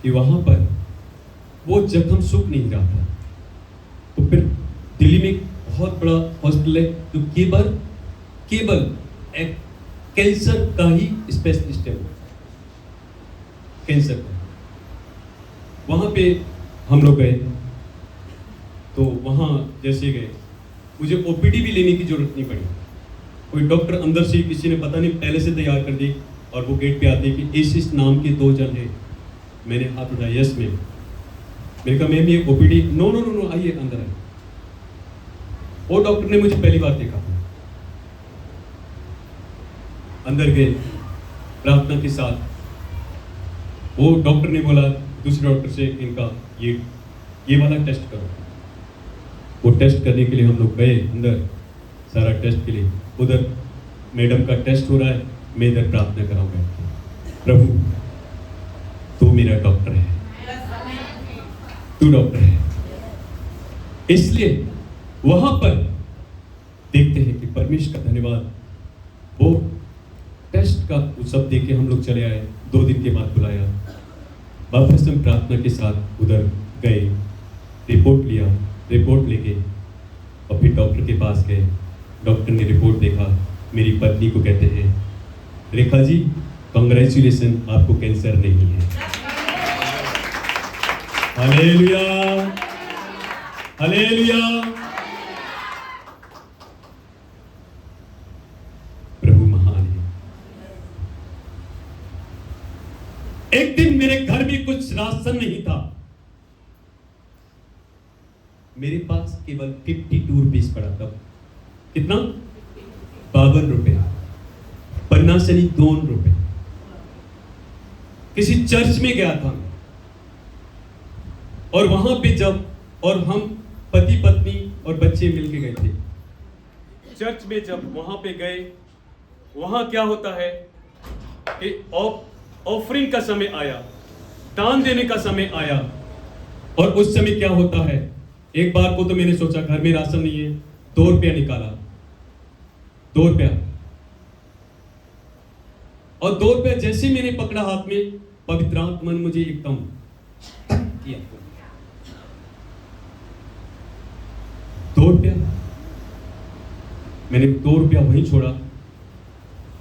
कि वहाँ पर वो जख्म सूख नहीं रहा था। तो फिर दिल्ली में बहुत बड़ा हॉस्पिटल है जो केवल एक कैंसर का ही स्पेशलिस्ट है, कैंसर का। वहाँ पे हम लोग गए, तो वहाँ जैसे गए, मुझे ओपीडी भी लेने की जरूरत नहीं पड़ी। कोई डॉक्टर अंदर से किसी ने पता नहीं पहले से तैयार कर दी, और वो गेट पे आते हैं कि इस नाम के 2 जन हैं। मैंने हाथ उठाया, यस मैम। मैंने कहा मैम ये OPD, no no no no, आइए अंदर आइए। वो डॉक्टर ने मुझे पहली बार देखा, अंदर गए प्रार्थना के साथ। वो डॉक्टर ने बोला दूसरे डॉक्टर से, इनका ये वाला टेस्ट करो। वो टेस्ट करने के लिए हम लोग गए अंदर, सारा टेस्ट के लिए। उधर मैडम का टेस्ट हो रहा है, मैं इधर प्रार्थना कराऊंगा, प्रभु तू मेरा डॉक्टर है, तू डॉक्टर है। इसलिए वहां पर देखते हैं कि परमेश्वर का धन्यवाद, वो टेस्ट का वो सब देख के हम लोग चले आए। 2 दिन के बाद बुलाया, वापस हम प्रार्थना के साथ उधर गए, रिपोर्ट लिया, रिपोर्ट लेके और फिर डॉक्टर के पास गए। डॉक्टर ने रिपोर्ट देखा, मेरी पत्नी को कहते हैं, रेखा जी कांग्रेचुलेशन, आपको कैंसर नहीं है। Hallelujah, hallelujah. प्रभु महान है। एक दिन मेरे घर में कुछ राशन नहीं था, मेरे पास केवल 52 रुपीस पड़ा था। कितना? 52 रुपए, पन्ना से नहीं 2 रुपए। किसी चर्च में गया था और वहां पे जब, और हम पति पत्नी और बच्चे मिलके गए थे चर्च में। जब वहां पे गए, वहां क्या होता है कि ऑफरिंग का समय आया, दान देने का समय आया। और उस समय क्या होता है, एक बार को तो मैंने सोचा घर में राशन नहीं है, 2 रुपया निकाला, 2 रुपया। और 2 रुपया जैसे मैंने पकड़ा हाथ में, पवित्र आत्मा ने मुझे एकदम किया। 2 रुपया मैंने 2 रुपया वहीं छोड़ा,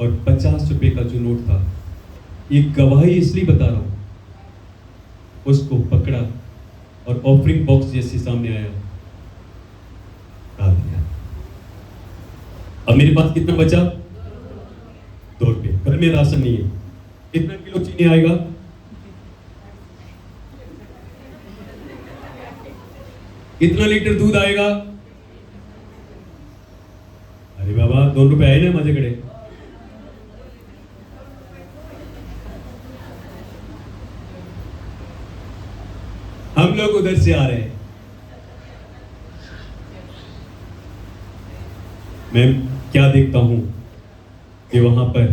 और 50 रुपए का जो नोट था, ये गवाही इसलिए बता रहा हूं, उसको पकड़ा और ऑफरिंग बॉक्स जैसे सामने आया, डाल दिया। अब मेरे पास कितना बचा? 2 रुपये। घर में राशन नहीं है। कितना किलो चीनी आएगा? कितना लीटर दूध आएगा? अरे बाबा 2 रुपए आए ना मजे कड़े। हम लोग उधर से आ रहे हैं, मैं क्या देखता हूं कि वहां पर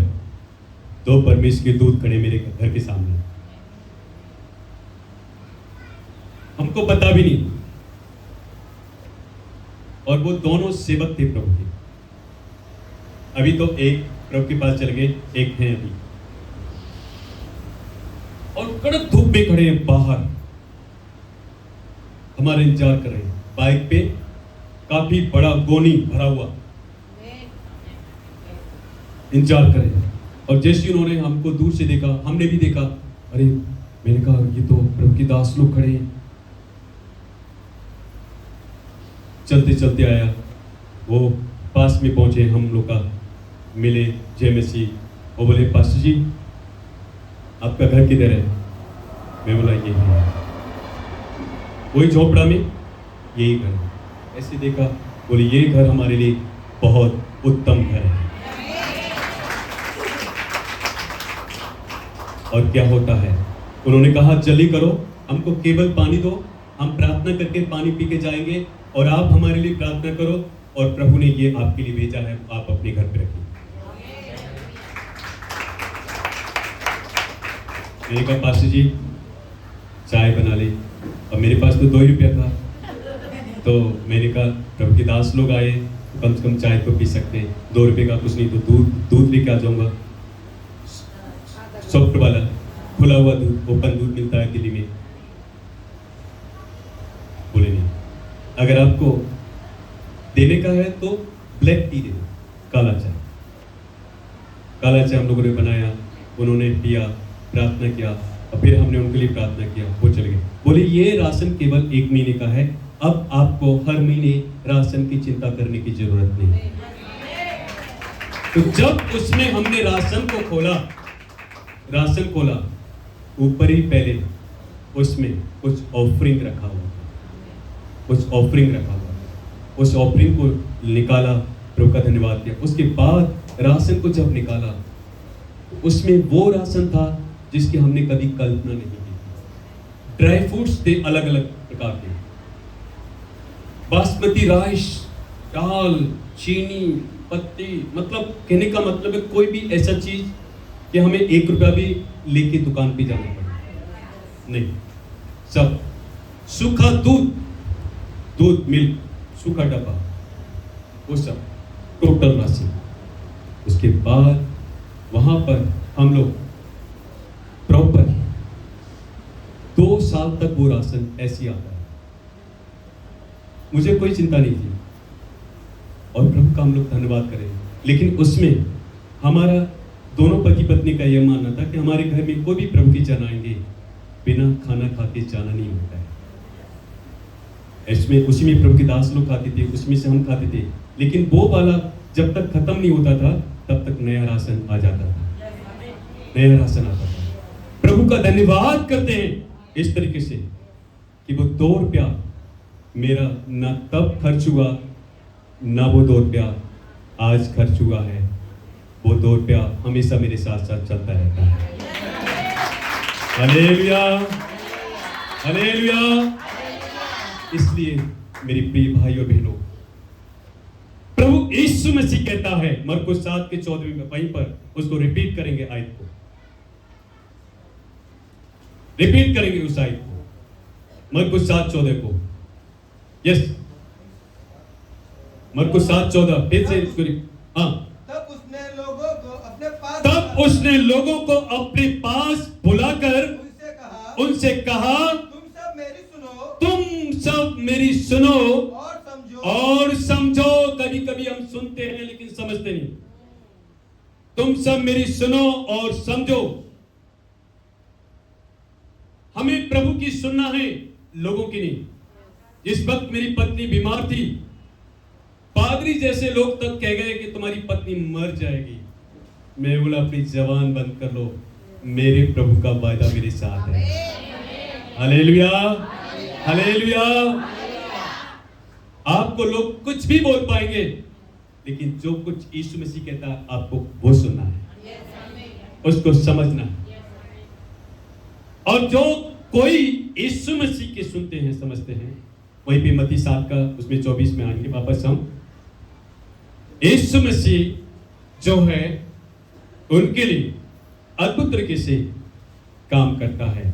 2 परमेश्वर के दूत खड़े मेरे घर के सामने। हमको पता भी नहीं, और वो दोनों सेवक थे प्रभु के। अभी तो एक प्रभु के पास चल गए, एक है अभी, और कड़क धूप में खड़े हैं बाहर, हमारे इंतजार कर रहे हैं। बाइक पे काफी बड़ा गोनी भरा हुआ इंतजार कर रहे हैं। और जैसे उन्होंने हमको दूर से देखा, हमने भी देखा, अरे मैंने कहा ये तो प्रभु के दास लोग खड़े हैं। चलते चलते आया, वो पास में पहुंचे, हम लोग का मिले, जय मसीह। वो बोले पास्टर जी आपका घर किधर है? मैं बोला ये है, वही झोपड़ा में यही घर है। ऐसे देखा, बोले ये घर हमारे लिए बहुत उत्तम घर है। और क्या होता है, उन्होंने कहा जल्दी करो, हमको केवल पानी दो, हम प्रार्थना करके पानी पी के जाएंगे, और आप हमारे लिए प्रार्थना करो, और प्रभु ने ये आपके लिए भेजा है, आप अपने घर पे रखिए। मैंने कहा पास्टर जी चाय बना ले, और मेरे पास तो 2 ही रुपया था, तो मैंने कहा प्रभु के दास लोग आए तो कम से कम चाय तो पी सकते हैं, 2 रुपये का कुछ नहीं तो दूध लेके आ जाऊंगा, सॉफ्ट वाला खुला हुआ दूध, ओपन दूध मिलता है दिल्ली में। बोले नहीं, अगर आपको देने का है तो ब्लैक टी दे दो, काला चाय। काला चाय हम लोगों ने बनाया, उन्होंने पिया, प्रार्थना किया, और फिर हमने उनके लिए प्रार्थना किया, वो चले गए। बोले ये राशन केवल 1 महीने का है, अब आपको हर महीने राशन की चिंता करने की जरूरत नहीं। तो जब उसमें हमने राशन को खोला, राशन खोला, ऊपर ही पहले उसमें कुछ ऑफरिंग रखा हुआ था, कुछ ऑफरिंग रखा हुआ था। उस ऑफरिंग को निकाला, प्रभु का धन्यवाद किया। उसके बाद राशन को जब निकाला तो उसमें वो राशन था जिसकी हमने कभी कल्पना नहीं की थी। ड्राई फ्रूट्स थे अलग अलग प्रकार के, बासमती राइस, दाल, चीनी, पत्ती, मतलब कहने का मतलब है कोई भी ऐसा चीज कि हमें 1 रुपया भी लेके दुकान पे जाना पड़े नहीं। सब सूखा दूध, दूध मिल्क, सूखा डब्बा, वो सब टोटल राशन। उसके बाद वहां पर हम लोग प्रॉपर 2 साल तक वो राशन ऐसे आता है। मुझे कोई चिंता नहीं थी और प्रभु का हम लोग धन्यवाद करें। लेकिन उसमें हमारा दोनों पति पत्नी का यह मानना था कि हमारे घर में कोई भी प्रभु की जन आएंगे, बिना खाना खा के जाना नहीं होता है। इसमें उसी में प्रभु के दास लोग खाते थे, उसमें से हम खाते थे। लेकिन वो वाला जब तक खत्म नहीं होता था तब तक नया राशन आ जाता था, नया राशन आता था। प्रभु का धन्यवाद करते हैं इस तरीके से कि वो 2 रुपया मेरा ना तब खर्च हुआ, ना वो 2 रुपया आज खर्च हुआ है। वो 2 रुपया हमेशा मेरे साथ साथ चलता रहता है। Hallelujah, hallelujah. इसलिए मेरी प्रिय भाई और बहनों, प्रभु यीशु मसीह कहता है मरकुस 7 के 14 में, वहीं पर उसको रिपीट करेंगे, आयत को रिपीट करेंगे, उस आयत को, मरकुस 7:14 को। यस, मरकुस 7:14 फिर से इसको हाँ। तब उसने लोगों को अपने पास अपने पास बुलाकर उनसे कहा, तुम सब मेरी सुनो और समझो। कभी कभी हम सुनते हैं लेकिन समझते नहीं। तुम सब मेरी सुनो और समझो। हमें प्रभु की सुनना है, लोगों की नहीं। जिस वक्त मेरी पत्नी बीमार थी, पादरी जैसे लोग तक कह गए कि तुम्हारी पत्नी मर जाएगी। मैं बोला अपनी जबान बंद कर लो, मेरे प्रभु का वायदा मेरे साथ है। Hallelujah, hallelujah. आपको लोग कुछ भी बोल पाएंगे, लेकिन जो कुछ यीशु मसीह कहता है आपको वो सुनना है, उसको समझना है। और जो कोई यीशु मसीह के सुनते हैं, समझते हैं, वहीं पे मत्ती 7 का उसमें 24 में आएंगे वापस हम। यीशु मसीह जो है उनके लिए अद्भुत तरीके से काम करता है।